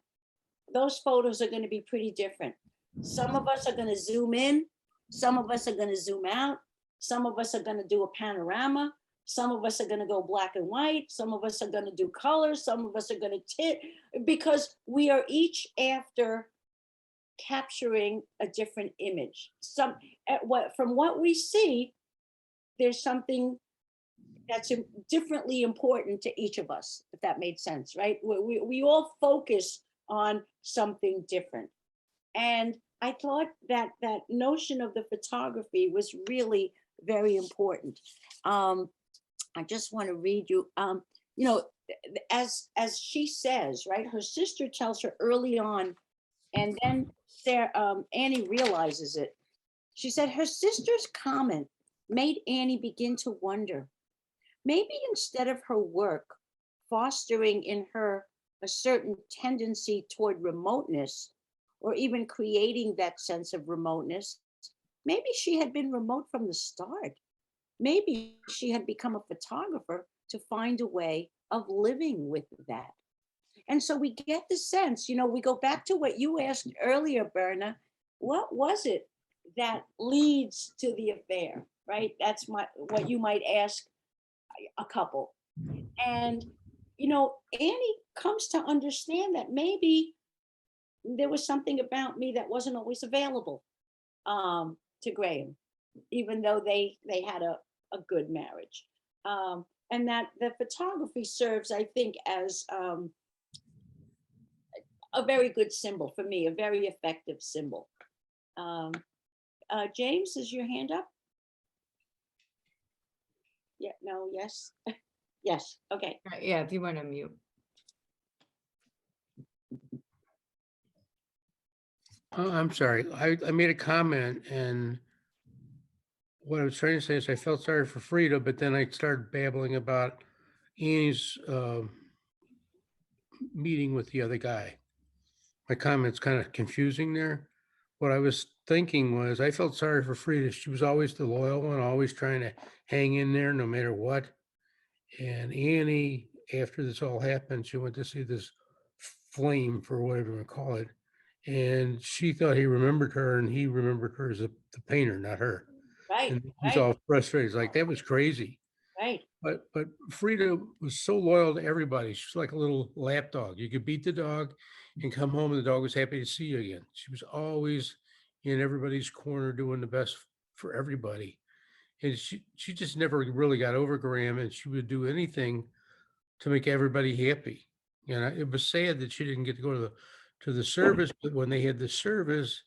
Those photos are going to be pretty different. Some of us are going to zoom in. Some of us are going to zoom out. Some of us are going to do a panorama. Some of us are going to go black and white. Some of us are going to do color. Some of us are going to because we are each after capturing a different image. From what we see, there's something that's differently important to each of us, if that made sense, right? We all focus on something different. And I thought that that notion of the photography was really very important. I just want to read you, you know, as she says, right, her sister tells her early on, and then Annie realizes it. She said her sister's comment made Annie begin to wonder, maybe instead of her work fostering in her a certain tendency toward remoteness, or even creating that sense of remoteness, maybe she had been remote from the start. Maybe she had become a photographer to find a way of living with that. And so we get the sense, we go back to what you asked earlier, Berna. What was it that leads to the affair, right? That's what you might ask a couple. And, Annie comes to understand that maybe there was something about me that wasn't always available to Graham, even though they had a good marriage. And that the photography serves, I think, as a very good symbol for me, a very effective symbol. James, is your hand up? Yeah, no, yes. Yes, okay. Yeah, if you want to mute. I'm sorry. I made a comment, and what I was trying to say is I felt sorry for Frida, but then I started babbling about Annie's meeting with the other guy. My comment's kind of confusing there. What I was thinking was I felt sorry for Frida. She was always the loyal one, always trying to hang in there no matter what. And Annie, after this all happened, she went to see this flame, for whatever you want to call it. And she thought he remembered her, and he remembered her as the painter, not her. Right, And he's right, all frustrated. He's like, that was crazy. right. But Frida was so loyal to everybody. She's like a little lap dog. You could beat the dog and come home, and the dog was happy to see you again. She was always in everybody's corner doing the best for everybody. And she just never really got over Graham, and she would do anything to make everybody happy. And it was sad that she didn't get to go to the service, but when they had the service,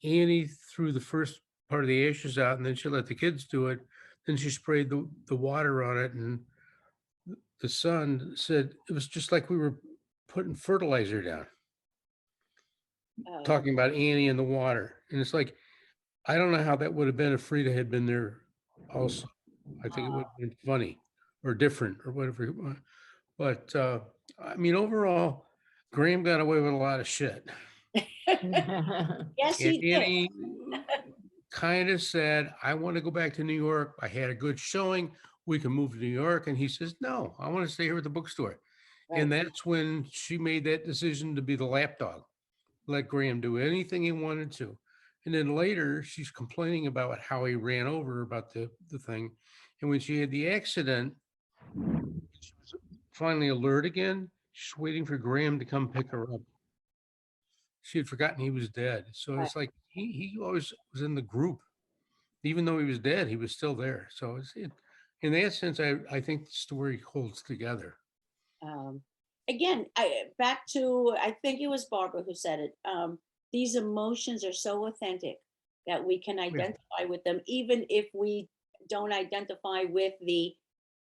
Annie threw the first part of the ashes out, and then she let the kids do it. Then she sprayed the water on it, and the son said it was just like we were putting fertilizer down, talking about Annie and the water. And it's like, I don't know how that would have been if Frida had been there also. I think it would have been funny or different or whatever you want. But I mean, overall, Graham got away with a lot of shit. Yes, he And did. Annie kind of said, I want to go back to New York. I had a good showing. We can move to New York. And he says, no, I want to stay here at the bookstore. And that's when she made that decision to be the lapdog, let Graham do anything he wanted to. And then later she's complaining about how he ran over her about the thing. And when she had the accident, she was finally alert again. She's waiting for Graham to come pick her up. She had forgotten he was dead. So it's like he always was in the group. Even though he was dead, he was still there. So in that sense, I think the story holds together. Again, back to, I think it was Barbara who said it. These emotions are so authentic that we can identify with them, even if we don't identify with the,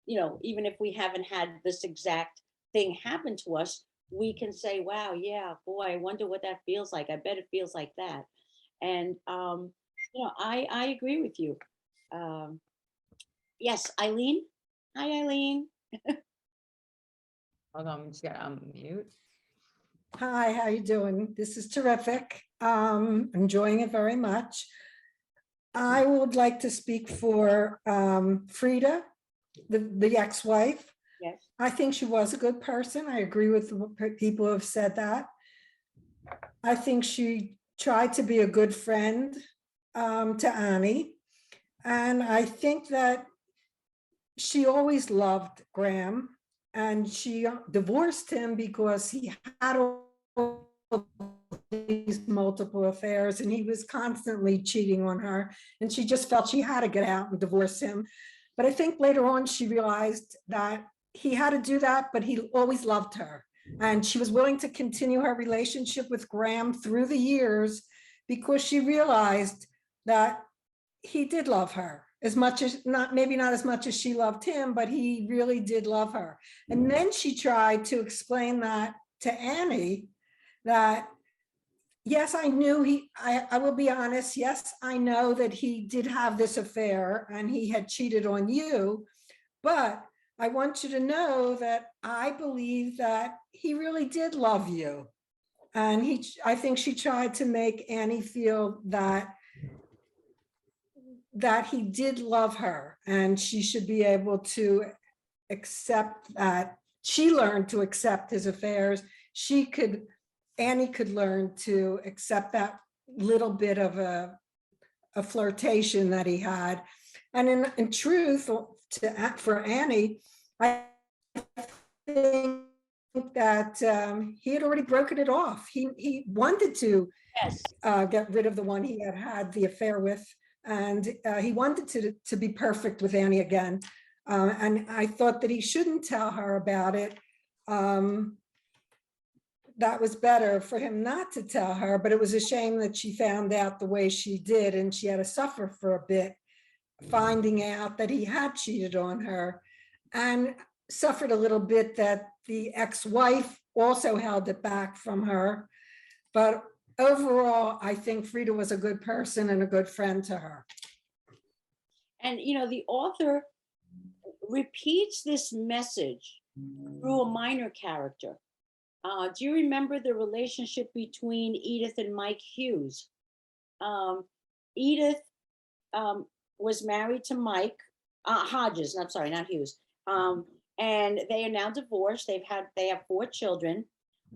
even if we haven't had this exact thing happen to us, we can say, wow, yeah, boy, I wonder what that feels like. I bet it feels like that. And, I agree with you. Yes, Eileen. Hi, Eileen. Hold on, just gotta unmute. Hi, how you doing? This is terrific. Enjoying it very much. I would like to speak for Frida, the ex-wife. Yes. I think she was a good person. I agree with the people who have said that. I think she tried to be a good friend to Annie. And I think that she always loved Graham, and she divorced him because he had all these multiple affairs and he was constantly cheating on her, and she just felt she had to get out and divorce him. But I think later on she realized that he had to do that, but he always loved her, and she was willing to continue her relationship with Graham through the years because she realized that he did love her as much as, maybe not as much as she loved him, but he really did love her. And then she tried to explain that to Annie, that yes, I knew I will be honest, yes, I know that he did have this affair and he had cheated on you, but I want you to know that I believe that he really did love you. And I think she tried to make Annie feel that that he did love her and she should be able to accept that. She learned to accept his affairs. Annie could learn to accept that little bit of a flirtation that he had. And in truth, for Annie, I think that he had already broken it off. He wanted to Yes. get rid of the one he had the affair with, and he wanted to be perfect with Annie again. And I thought that he shouldn't tell her about it. That was better for him not to tell her, but it was a shame that she found out the way she did, and she had to suffer for a bit, finding out that he had cheated on her, and suffered a little bit that the ex-wife also held it back from her. But overall, I think Frida was a good person and a good friend to her. And, the author repeats this message through a minor character. Do you remember the relationship between Edith and Mike Hughes? Edith was married to Mike Hodges. I'm sorry, not Hughes. And they are now divorced. They have 4 children.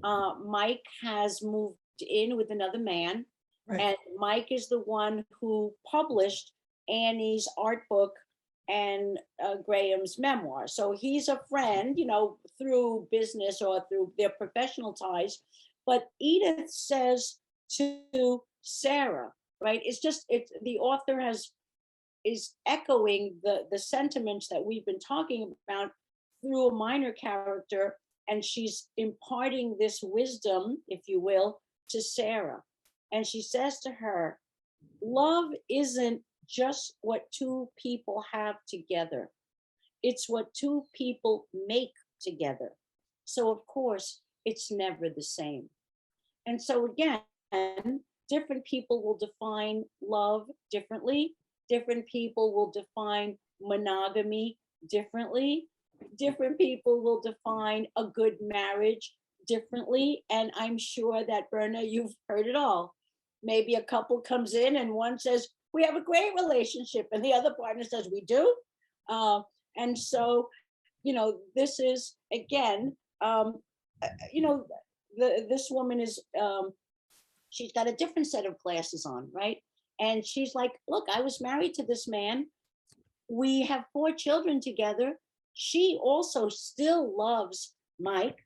Mike has moved in with another man, Right. and Mike is the one who published Annie's art book and Graham's memoir. So he's a friend, through business or through their professional ties. But Edith says to Sarah, right? The author is echoing the sentiments that we've been talking about through a minor character, and she's imparting this wisdom, if you will, to Sarah. And she says to her, love isn't just what 2 people have together. It's what 2 people make together. So of course, it's never the same. And so again, different people will define love differently. Different people will define monogamy differently. Different people will define a good marriage differently. And I'm sure that, Berna, you've heard it all. Maybe a couple comes in and one says, we have a great relationship, and the other partner says, we do. And so, this is, again, this woman is, she's got a different set of glasses on, right? And she's like, look, I was married to this man. We have 4 children together. She also still loves Mike,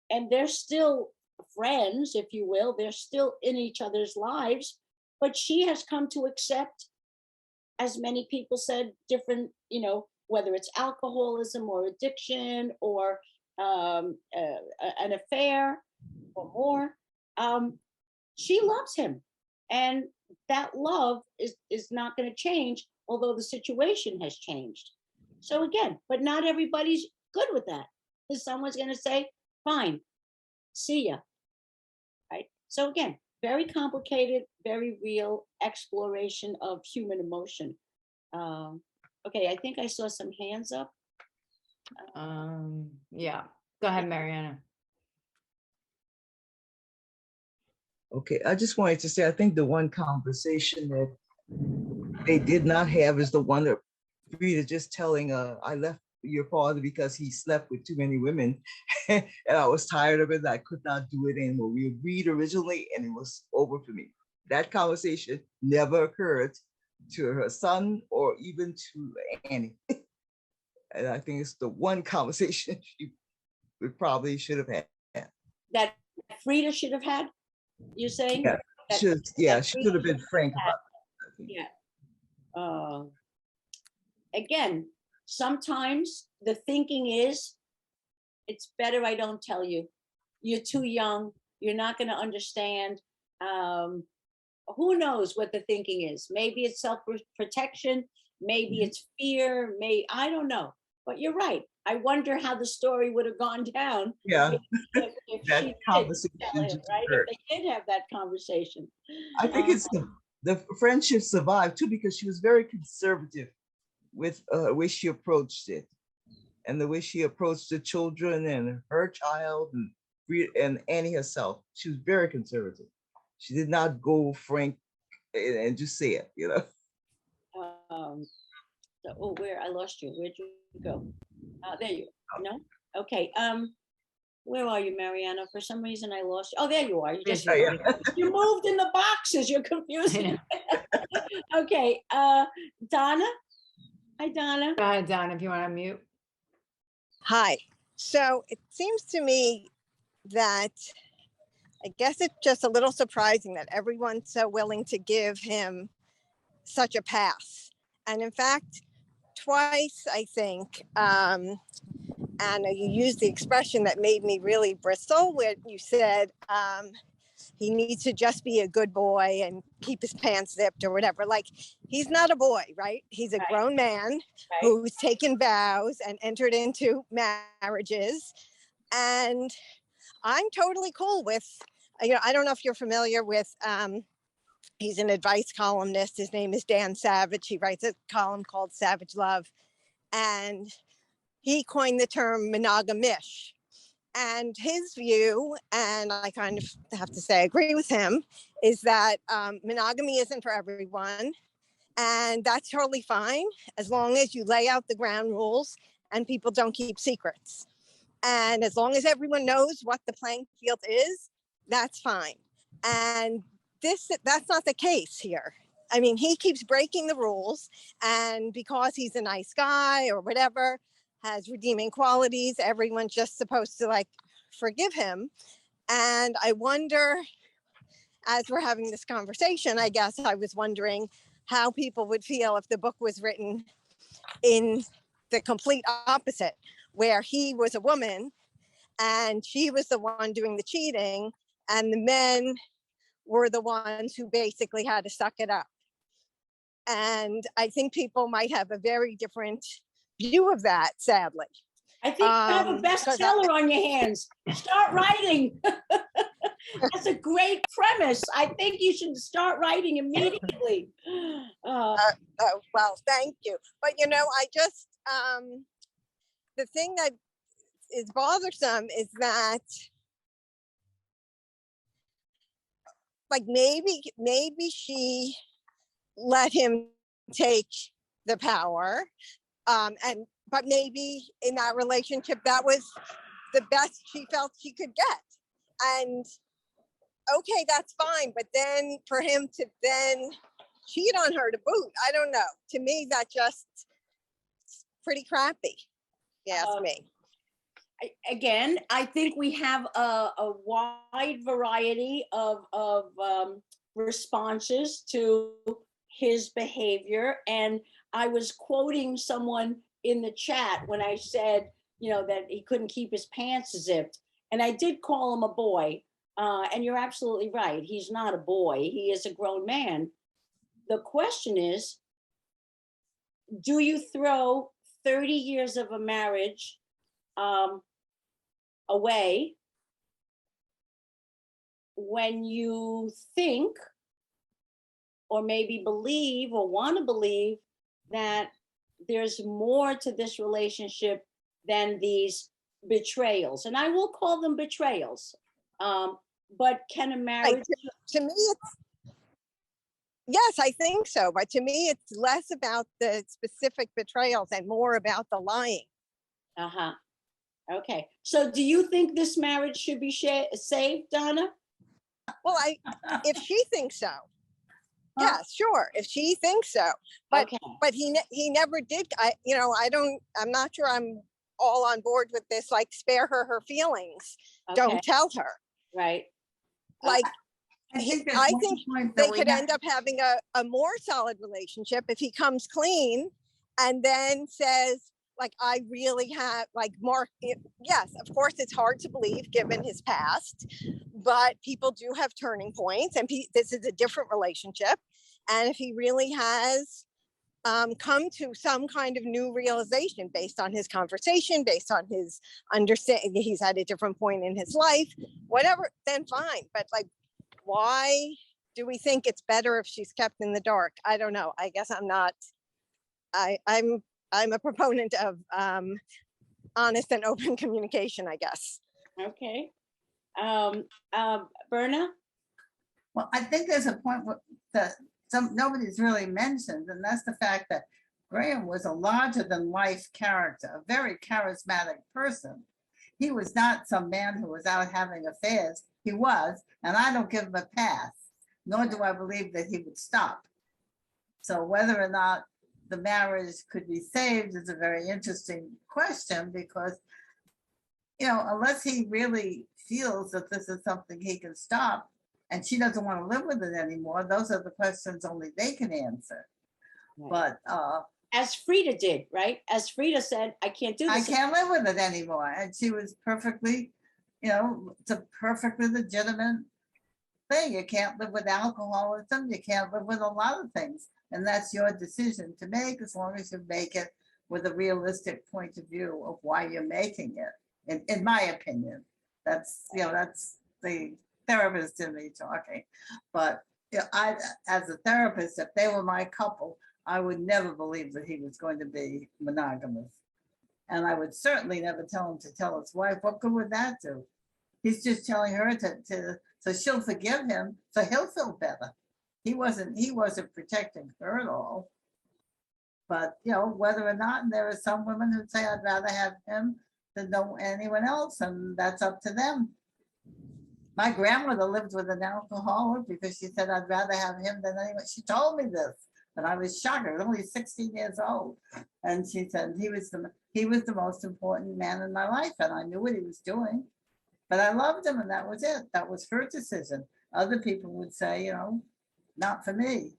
and they're still friends, if you will. They're still in each other's lives, but she has come to accept, as many people said, different, whether it's alcoholism or addiction or an affair or more. She loves him, and that love is not going to change, although the situation has changed. So again, but not everybody's good with that. Because someone's going to say, fine, see ya. Right? So again, very complicated, very real exploration of human emotion. Okay, I think I saw some hands up. Yeah, go ahead, Mariana. Okay, I just wanted to say, I think the one conversation that they did not have is the one that Frida just telling, I left your father because he slept with too many women and I was tired of it. I could not do it anymore. We agreed originally and it was over for me. That conversation never occurred to her son or even to Annie. And I think it's the one conversation she probably should have had. That Frida should have had, you're saying? Yeah, she should have been frank about it. Yeah. Again, sometimes the thinking is, it's better I don't tell you. You're too young. You're not going to understand. Who knows what the thinking is? Maybe it's self-protection. Maybe it's fear. I don't know. But you're right. I wonder how the story would have gone down. Yeah, if that she conversation did tell him, just right? occurred. If they did have that conversation. I think it's the friendship survived too because she was very conservative with the way she approached it and the way she approached the children and her child and Annie herself. She was very conservative. She did not go frank and just say it, Oh, where, I lost you. Where'd you go? There you, no? Okay, where are you, Mariana? For some reason I lost you. Oh, there you are. You just, Oh, yeah. you moved in the boxes. You're confusing. Okay, Donna? Hi, Donna. Go ahead, Don, if you want to mute. Hi. So it seems to me that I guess it's just a little surprising that everyone's so willing to give him such a pass. And in fact, twice, I think, and you used the expression that made me really bristle, where you said he needs to just be a good boy and keep his pants zipped or whatever. Like, he's not a boy, right? He's a grown man who's taken vows and entered into marriages. And I'm totally cool with, I don't know if you're familiar with, he's an advice columnist. His name is Dan Savage. He writes a column called Savage Love. And he coined the term monogamish. And his view, and I kind of have to say I agree with him, is that monogamy isn't for everyone. And that's totally fine, as long as you lay out the ground rules and people don't keep secrets. And as long as everyone knows what the playing field is, that's fine. And that's not the case here. I mean, he keeps breaking the rules, and because he's a nice guy or whatever, has redeeming qualities, everyone's just supposed to like forgive him. And I wonder, as we're having this conversation, I guess I was wondering how people would feel if the book was written in the complete opposite, where he was a woman and she was the one doing the cheating and the men were the ones who basically had to suck it up. And I think people might have a very different view of that, sadly. I think you have a bestseller on your hands. Start writing. That's a great premise. I think you should start writing immediately. Well, thank you. But I just, the thing that is bothersome is that, like, maybe she let him take the power, but maybe in that relationship that was the best she felt she could get. And okay, that's fine, but then for him to then cheat on her to boot, I don't know. To me, that just pretty crappy. Yes, me. Again, I think we have a wide variety of responses to his behavior. And I was quoting someone in the chat when I said, that he couldn't keep his pants zipped. And I did call him a boy. And you're absolutely right. He's not a boy. He is a grown man. The question is, do you throw 30 years of a marriage away when you think, or maybe believe, or want to believe that there's more to this relationship than these betrayals? And I will call them betrayals. But can a marriage... To me, yes, I think so. But to me, it's less about the specific betrayals and more about the lying. Uh-huh. Okay. So do you think this marriage should be saved, Donna? Well, if she thinks so. Yeah, sure. If she thinks so. But Okay. but he never did. I'm not sure I'm all on board with this, like, spare her feelings. Okay. Don't tell her. Right. Like, I think there's I one think point they that we could have- end up having a more solid relationship if he comes clean and then says, like, I really have, like, Mark, yes, of course, it's hard to believe given his past, but people do have turning points, and this is a different relationship. And if he really has come to some kind of new realization based on his conversation, based on his understanding, he's at a different point in his life, whatever, then fine. But, like, why do we think it's better if she's kept in the dark? I don't know. I guess I'm not, I'm a proponent of honest and open communication, I guess. Okay. Berna? Well, I think there's a point that nobody's really mentioned, and that's the fact that Graham was a larger than life character, a very charismatic person. He was not some man who was out having affairs. He was, and I don't give him a pass, nor do I believe that he would stop. So whether or not the marriage could be saved is a very interesting question, because, you know, unless he really feels that this is something he can stop and she doesn't want to live with it anymore, those are the questions only they can answer. Right. But As Frida did, right? As Frida said, I can't do I this. can't live with it anymore. And she was perfectly, you know, it's a perfectly legitimate thing. You can't live with alcoholism. You can't live with a lot of things. And that's your decision to make, as long as you make it with a realistic point of view of why you're making it. In my opinion, that's, you know, that's the therapist in me talking. But you know, I, as a therapist, if they were my couple, I would never believe that he was going to be monogamous. And I would certainly never tell him to tell his wife. What good would that do? He's just telling her to so she'll forgive him, so he'll feel better. He wasn't protecting her at all. But you know, whether or not, and there are some women who say I'd rather have him than know anyone else, and that's up to them. My grandmother lived with an alcoholic because she said I'd rather have him than anyone. She told me this. And I was shocked. I was only 16 years old. And she said he was the most important man in my life. And I knew what he was doing. But I loved him, and that was it. That was her decision. Other people would say, you know, not for me.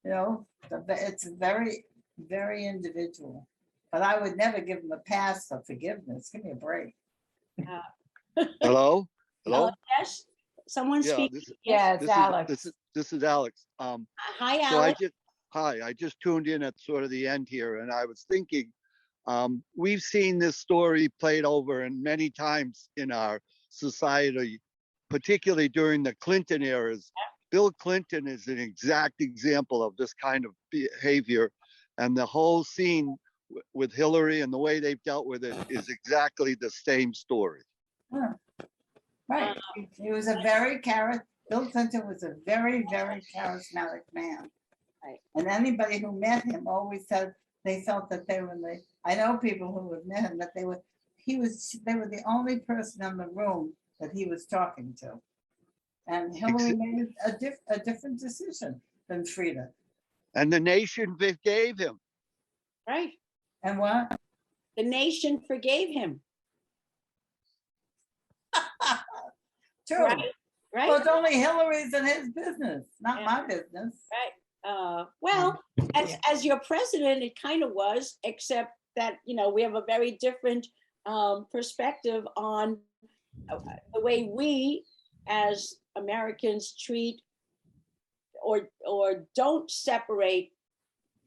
You know, it's very, very individual. But I would never give him a pass for forgiveness. Give me a break. Hello? Hello? Yes, someone Yeah, speaking. Yeah, it's this Alex. this is Alex. Hi, So Alex. I just tuned in at sort of the end here, and I was thinking, we've seen this story played over and many times in our society, particularly during the Clinton eras. Bill Clinton is an exact example of this kind of behavior, and the whole scene with Hillary and the way they've dealt with it is exactly the same story. Huh. Right. He was a Bill Clinton was a very, very charismatic man. Right. And anybody who met him always said they felt that they were I know people who have met him, that they were the only person in the room that he was talking to. And Hillary made a different decision than Frida. And the nation forgave him. Right. And what? The nation forgave him. True. Right. Right. Well, it's only Hillary's and his business, not my business. Right. Well, as your president, it kind of was, except that, you know, we have a very different perspective on the way we as Americans treat or don't separate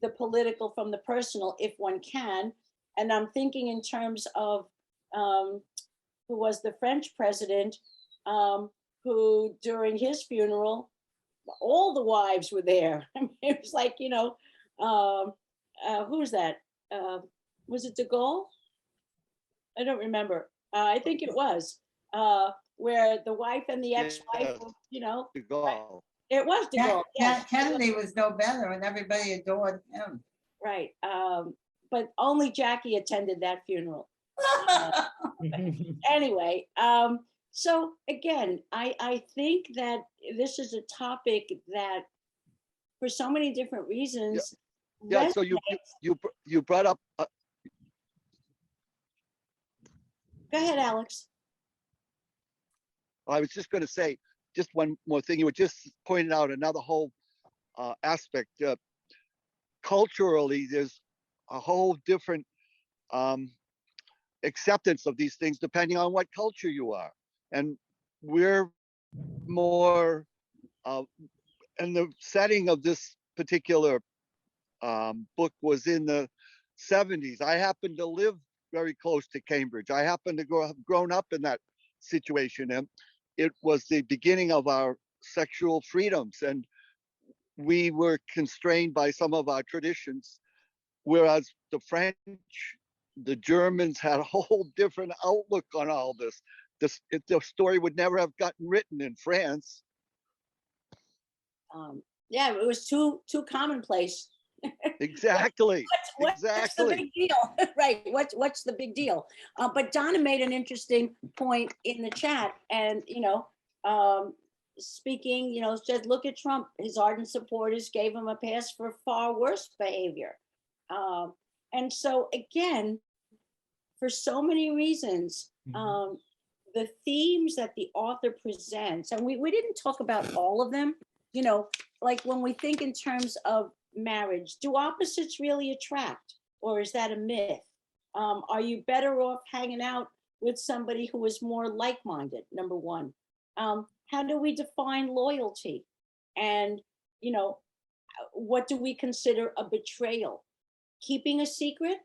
the political from the personal, if one can. And I'm thinking in terms of who was the French president, who during his funeral, all the wives were there. I mean, it was like, you know, who's that? Was it de Gaulle? I don't remember. I think it was where the wife and the ex-wife, you know, De Gaulle. it was de Gaulle. Yes. Kennedy was no better, and everybody adored him. Right. But only Jackie attended that funeral. Anyway, so again, I think that this is a topic that, for so many different reasons. Yeah. So you brought up. Go ahead, Alex. I was just going to say just one more thing. You were just pointing out another whole aspect. Culturally, there's a whole different acceptance of these things depending on what culture you are. And we're more, and the setting of this particular book was in the 70s. I happened to live very close to Cambridge. I happened to have grown up in that situation, and it was the beginning of our sexual freedoms, and we were constrained by some of our traditions, whereas the French, the Germans had a whole different outlook on all this. The story would never have gotten written in France. Yeah, it was too commonplace. Exactly, What's the exactly. big deal? Right, what's the big deal? But Donna made an interesting point in the chat, and, speaking, said, look at Trump, his ardent supporters gave him a pass for far worse behavior. And so again, for so many reasons, the themes that the author presents, and we didn't talk about all of them, like when we think in terms of marriage, do opposites really attract, or is that a myth? Are you better off hanging out with somebody who is more like-minded? Number one. How do we define loyalty? And, what do we consider a betrayal? Keeping a secret,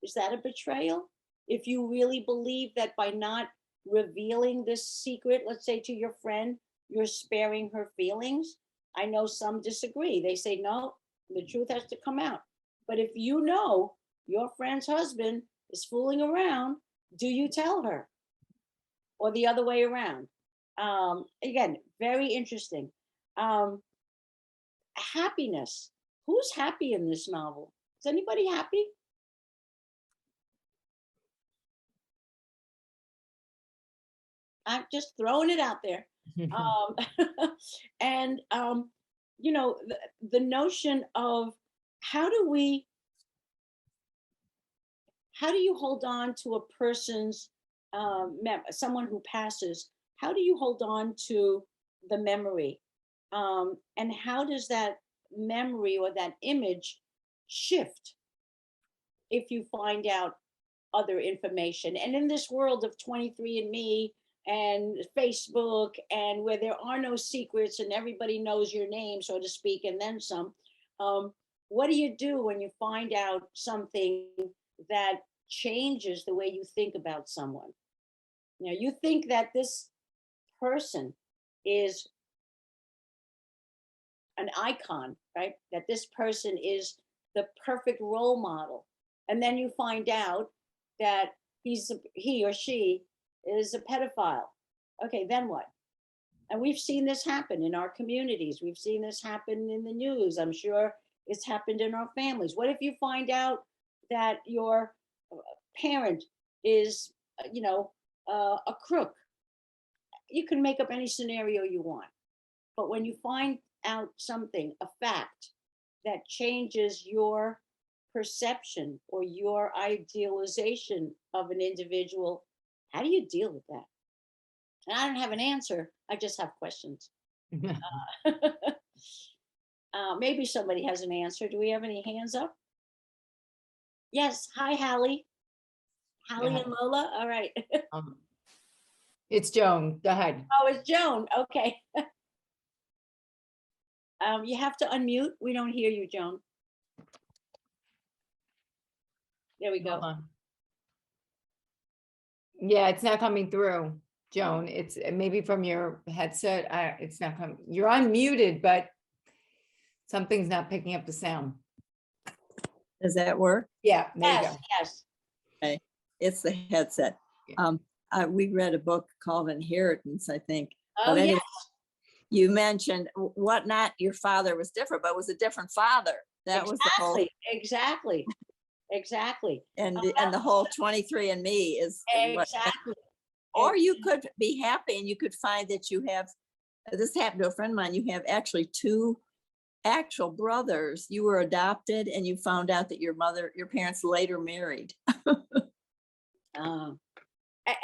is that a betrayal? If you really believe that by not revealing this secret, let's say to your friend, you're sparing her feelings. I know some disagree. They say, no, the truth has to come out. But if you know your friend's husband is fooling around, do you tell her? Or the other way around? Again, very interesting. Happiness. Who's happy in this novel? Is anybody happy? I'm just throwing it out there. And, the notion of how do you hold on to a person's, someone who passes, how do you hold on to the memory? And how does that memory or that image shift if you find out other information? And in this world of 23andMe and Facebook, and where there are no secrets and everybody knows your name, so to speak, and then some, what do you do when you find out something that changes the way you think about someone? You think that this person is an icon, right? That this person is the perfect role model. And then you find out that he or she is a pedophile. Okay, then what? And we've seen this happen in our communities. We've seen this happen in the news. I'm sure it's happened in our families. What if you find out that your parent is, a crook? You can make up any scenario you want. But when you find out something, a fact that changes your perception or your idealization of an individual, how do you deal with that? And I don't have an answer. I just have questions. Maybe somebody has an answer. Do we have any hands up? Yes. Hi, Hallie. Hallie and Lola. All right. It's Joan. Go ahead. Oh, it's Joan. Okay. You have to unmute. We don't hear you, Joan. There we go. Hold on. Yeah, it's not coming through, Joan. It's maybe from your headset. It's not coming. You're unmuted, but something's not picking up the sound. Does that work? Yeah, there you Yes, go. yes. Okay, it's the headset. We read a book called Inheritance, I think. Oh, But anyway, yes. you mentioned whatnot, your father was different, but it was a different father. That was the whole, Exactly. and the whole 23andMe is what- Exactly. or you could be happy and you could find that you have, this happened to a friend of mine, you have actually two actual brothers. You were adopted and you found out that your parents later married.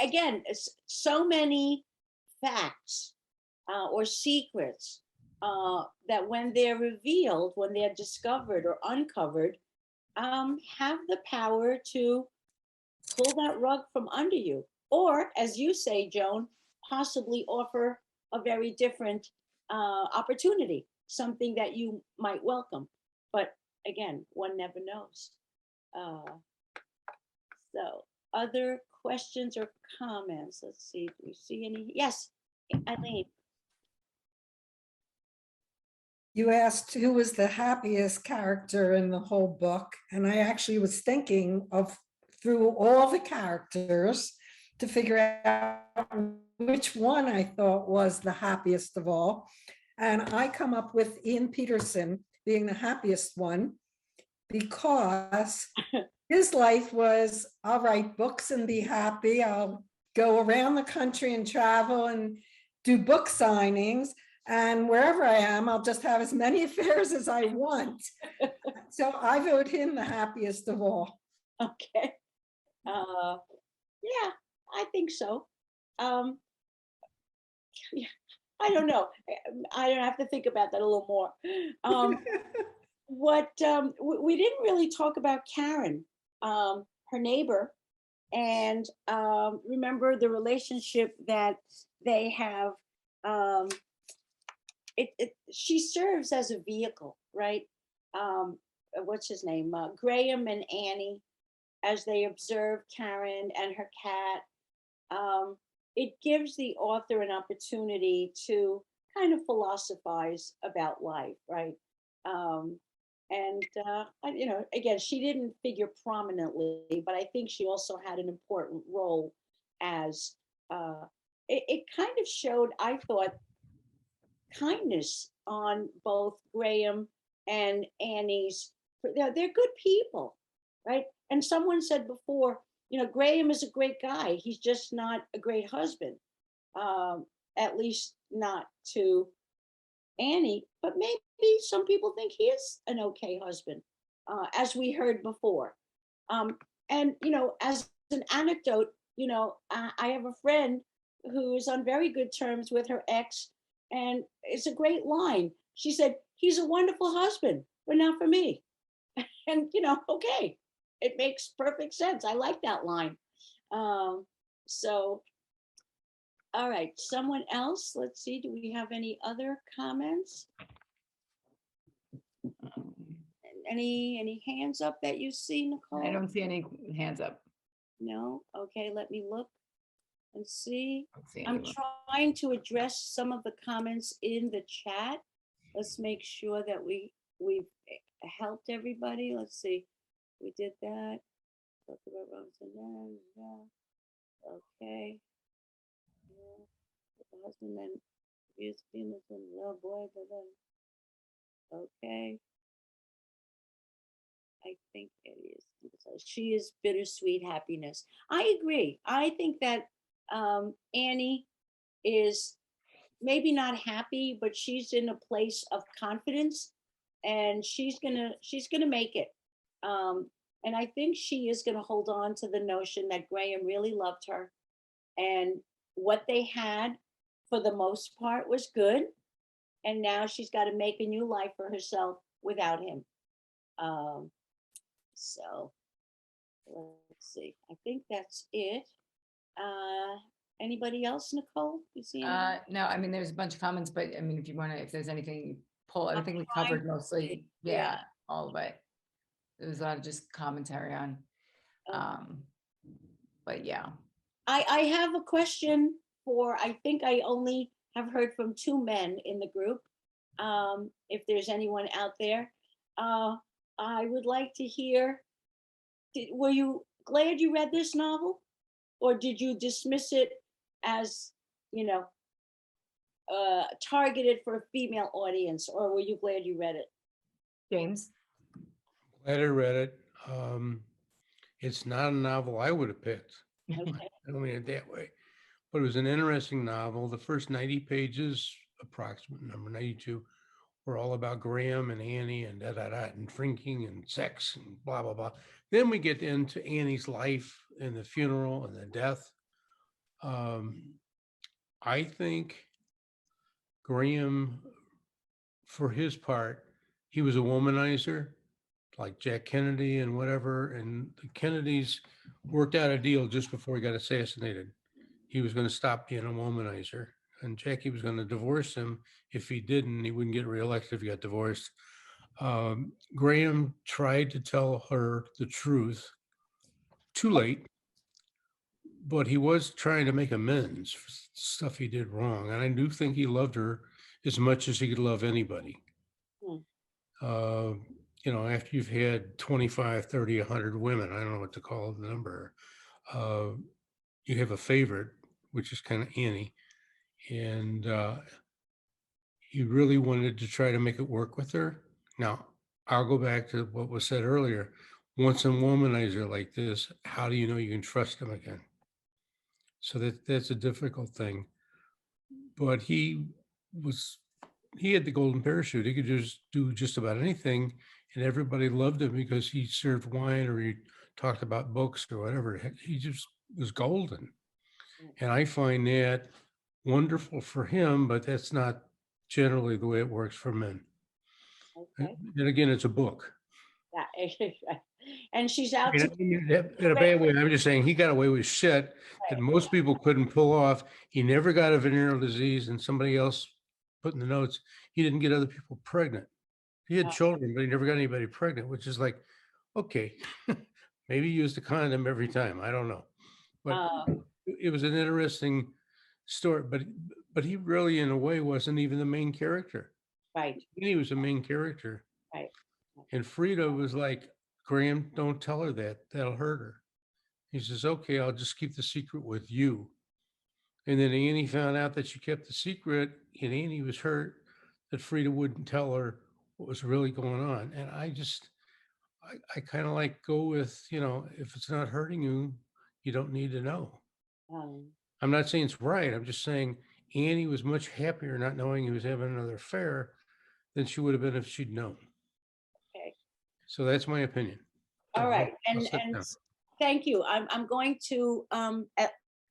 Again, so many facts or secrets that when they're revealed, when they're discovered or uncovered, have the power to pull that rug from under you. Or, as you say, Joan, possibly offer a very different opportunity, something that you might welcome. But again, one never knows. So, other questions or comments? Let's see, do we see any? Yes, Eileen. You asked who was the happiest character in the whole book, and I actually was thinking of through all the characters to figure out which one I thought was the happiest of all. And I come up with Ian Peterson being the happiest one because his life was, I'll write books and be happy. I'll go around the country and travel and do book signings. And wherever I am, I'll just have as many affairs as I want. So I vote him the happiest of all. Okay. Yeah, I think so. Yeah, I don't know. I don't have to think about that a little more. We didn't really talk about Karen, her neighbor, and remember the relationship that they have. She serves as a vehicle, right? What's his name? Graham and Annie, as they observe Karen and her cat. It gives the author an opportunity to kind of philosophize about life, right? Again, she didn't figure prominently, but I think she also had an important role as it kind of showed, I thought, kindness on both Graham and Annie's. They're good people, right? And someone said before, Graham is a great guy. He's just not a great husband, at least not to Annie. But maybe some people think he is an okay husband, as we heard before. And as an anecdote, I have a friend who is on very good terms with her ex, and it's a great line. She said, "He's a wonderful husband, but not for me." And okay. It makes perfect sense. I like that line. So, all right, someone else. Let's see, do we have any other comments? Any hands up that you see, Nicole? I don't see any hands up. No? Okay, let me look and see. I don't see I'm anyone. trying to address some of the comments in the chat. Let's make sure that we've helped everybody. Let's see. We did that. Okay. Yeah. The husband then abused females and little boy. Okay. I think it is. She is bittersweet happiness. I agree. I think that Annie is maybe not happy, but she's in a place of confidence, and she's gonna make it. And I think she is gonna hold on to the notion that Graham really loved her, and what they had, for the most part, was good. And now she's got to make a new life for herself without him. So let's see. I think that's it. Anybody else, Nicole? You see? No, I mean, there's a bunch of comments, but I mean, if there's anything, you pull, I think we trying covered to mostly, see. yeah, Yeah. all of it. There was a lot of just commentary on, but yeah. I have a question for, I think I only have heard from 2 men in the group. If there's anyone out there, I would like to hear, were you glad you read this novel? Or did you dismiss it as, targeted for a female audience? Or were you glad you read it? James? Glad I read it. It's not a novel I would have picked. Okay. I don't mean it that way, but it was an interesting novel. The first 90 pages, approximate number 92, were all about Graham and Annie and and drinking and sex and blah, blah, blah. Then we get into Annie's life and the funeral and the death. I think Graham, for his part, he was a womanizer, like Jack Kennedy and whatever. And the Kennedys worked out a deal just before he got assassinated. He was going to stop being a womanizer, and Jackie was going to divorce him. If he didn't, he wouldn't get reelected if he got divorced. Graham tried to tell her the truth, too late, but he was trying to make amends for stuff he did wrong. And I do think he loved her as much as he could love anybody. After you've had 25, 30, 100 women, I don't know what to call the number, you have a favorite, which is kind of Annie. And he really wanted to try to make it work with her. Now, I'll go back to what was said earlier. Once a womanizer like this, how do you know you can trust him again? So that's a difficult thing. But he had the golden parachute. He could just do just about anything, and everybody loved him because he served wine or he talked about books or whatever. He just was golden. And I find that wonderful for him, but that's not generally the way it works for men. Okay. And again, it's a book. Yeah. And she's out In to. a bad way, I'm just saying he got away with shit that most people couldn't pull off. He never got a venereal disease, and somebody else put in the notes, he didn't get other people pregnant. He had children, but he never got anybody pregnant, which is like, okay, maybe he used a condom every time. I don't know. But it was an interesting story, but he really, in a way, wasn't even the main character. Right. He was a main character. Right. And Frida was like, Graham, don't tell her that. That'll hurt her. He says, okay, I'll just keep the secret with you. And then Annie found out that she kept the secret, and Annie was hurt that Frida wouldn't tell her what was really going on. And I kind of like go with, if it's not hurting you, you don't need to know. I'm not saying it's right. I'm just saying Annie was much happier not knowing he was having another affair than she would have been if she'd known. Okay. So that's my opinion. All right. I'll And sit down. thank you. I'm going to,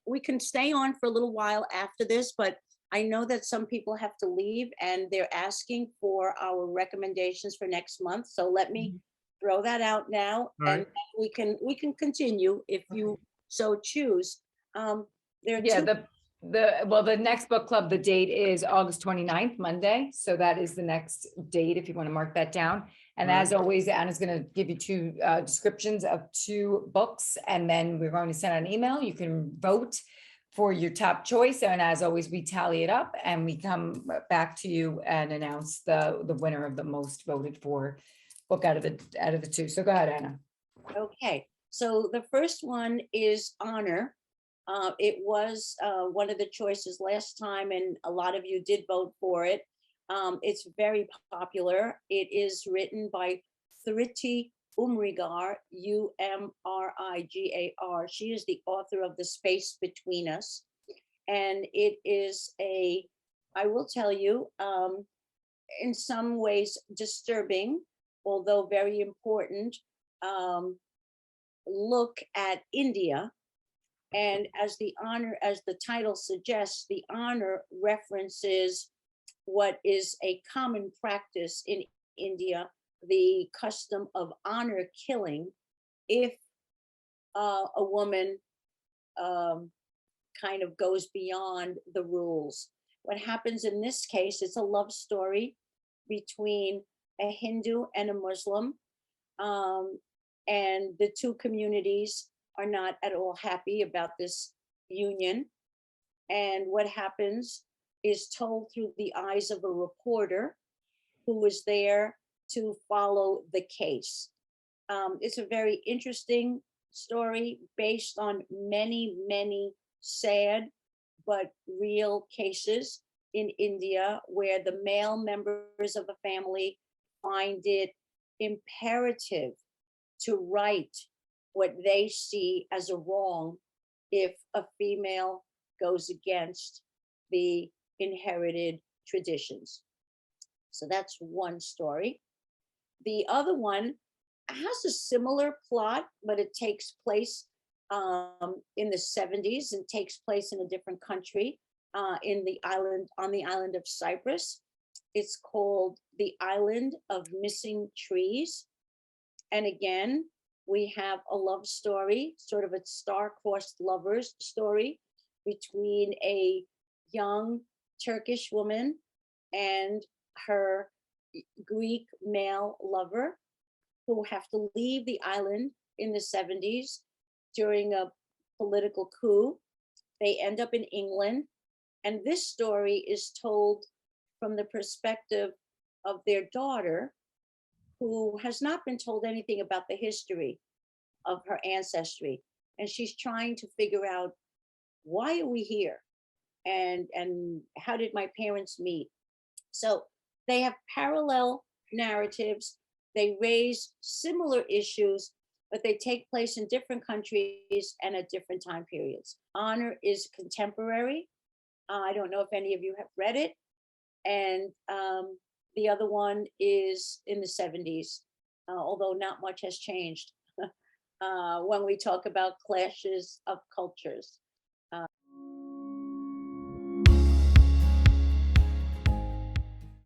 we can stay on for a little while after this, but I know that some people have to leave and they're asking for our recommendations for next month. So let me throw that out now, All and right. we can continue if you so choose. There are Yeah, two. the next book club, the date is August 29th, Monday. So that is the next date if you want to mark that down. And as always, Anna's going to give you two descriptions of two books, and then we're going to send out an email. You can vote for your top choice. And as always, we tally it up and we come back to you and announce the winner of the most voted for book out of the two. So go ahead, Anna. Okay, so the first one is Honor. It was one of the choices last time, and a lot of you did vote for it. It's very popular. It is written by Thriti Umrigar, Umrigar. She is the author of The Space Between Us. And it is I will tell you, in some ways disturbing, although very important, look at India. And as the title suggests, the honor references what is a common practice in India, the custom of honor killing if a woman kind of goes beyond the rules. What happens in this case, it's a love story between a Hindu and a Muslim, and the two communities are not at all happy about this union. And what happens is told through the eyes of a reporter who was there to follow the case. It's a very interesting story based on many, many sad but real cases in India where the male members of a family find it imperative to right what they see as a wrong if a female goes against the inherited traditions. So that's one story. The other one has a similar plot, but it takes place in the 70s and takes place in a different country on the island of Cyprus. It's called The Island of Missing Trees. And again, we have a love story, sort of a star-crossed lovers story between a young Turkish woman and her Greek male lover who have to leave the island in the 70s during a political coup. They end up in England. And this story is told from the perspective of their daughter, who has not been told anything about the history of her ancestry. And she's trying to figure out, why are we here? And how did my parents meet? So they have parallel narratives. They raise similar issues, but they take place in different countries and at different time periods. Honor is contemporary. I don't know if any of you have read it. And the other one is in the 70s, although not much has changed when we talk about clashes of cultures.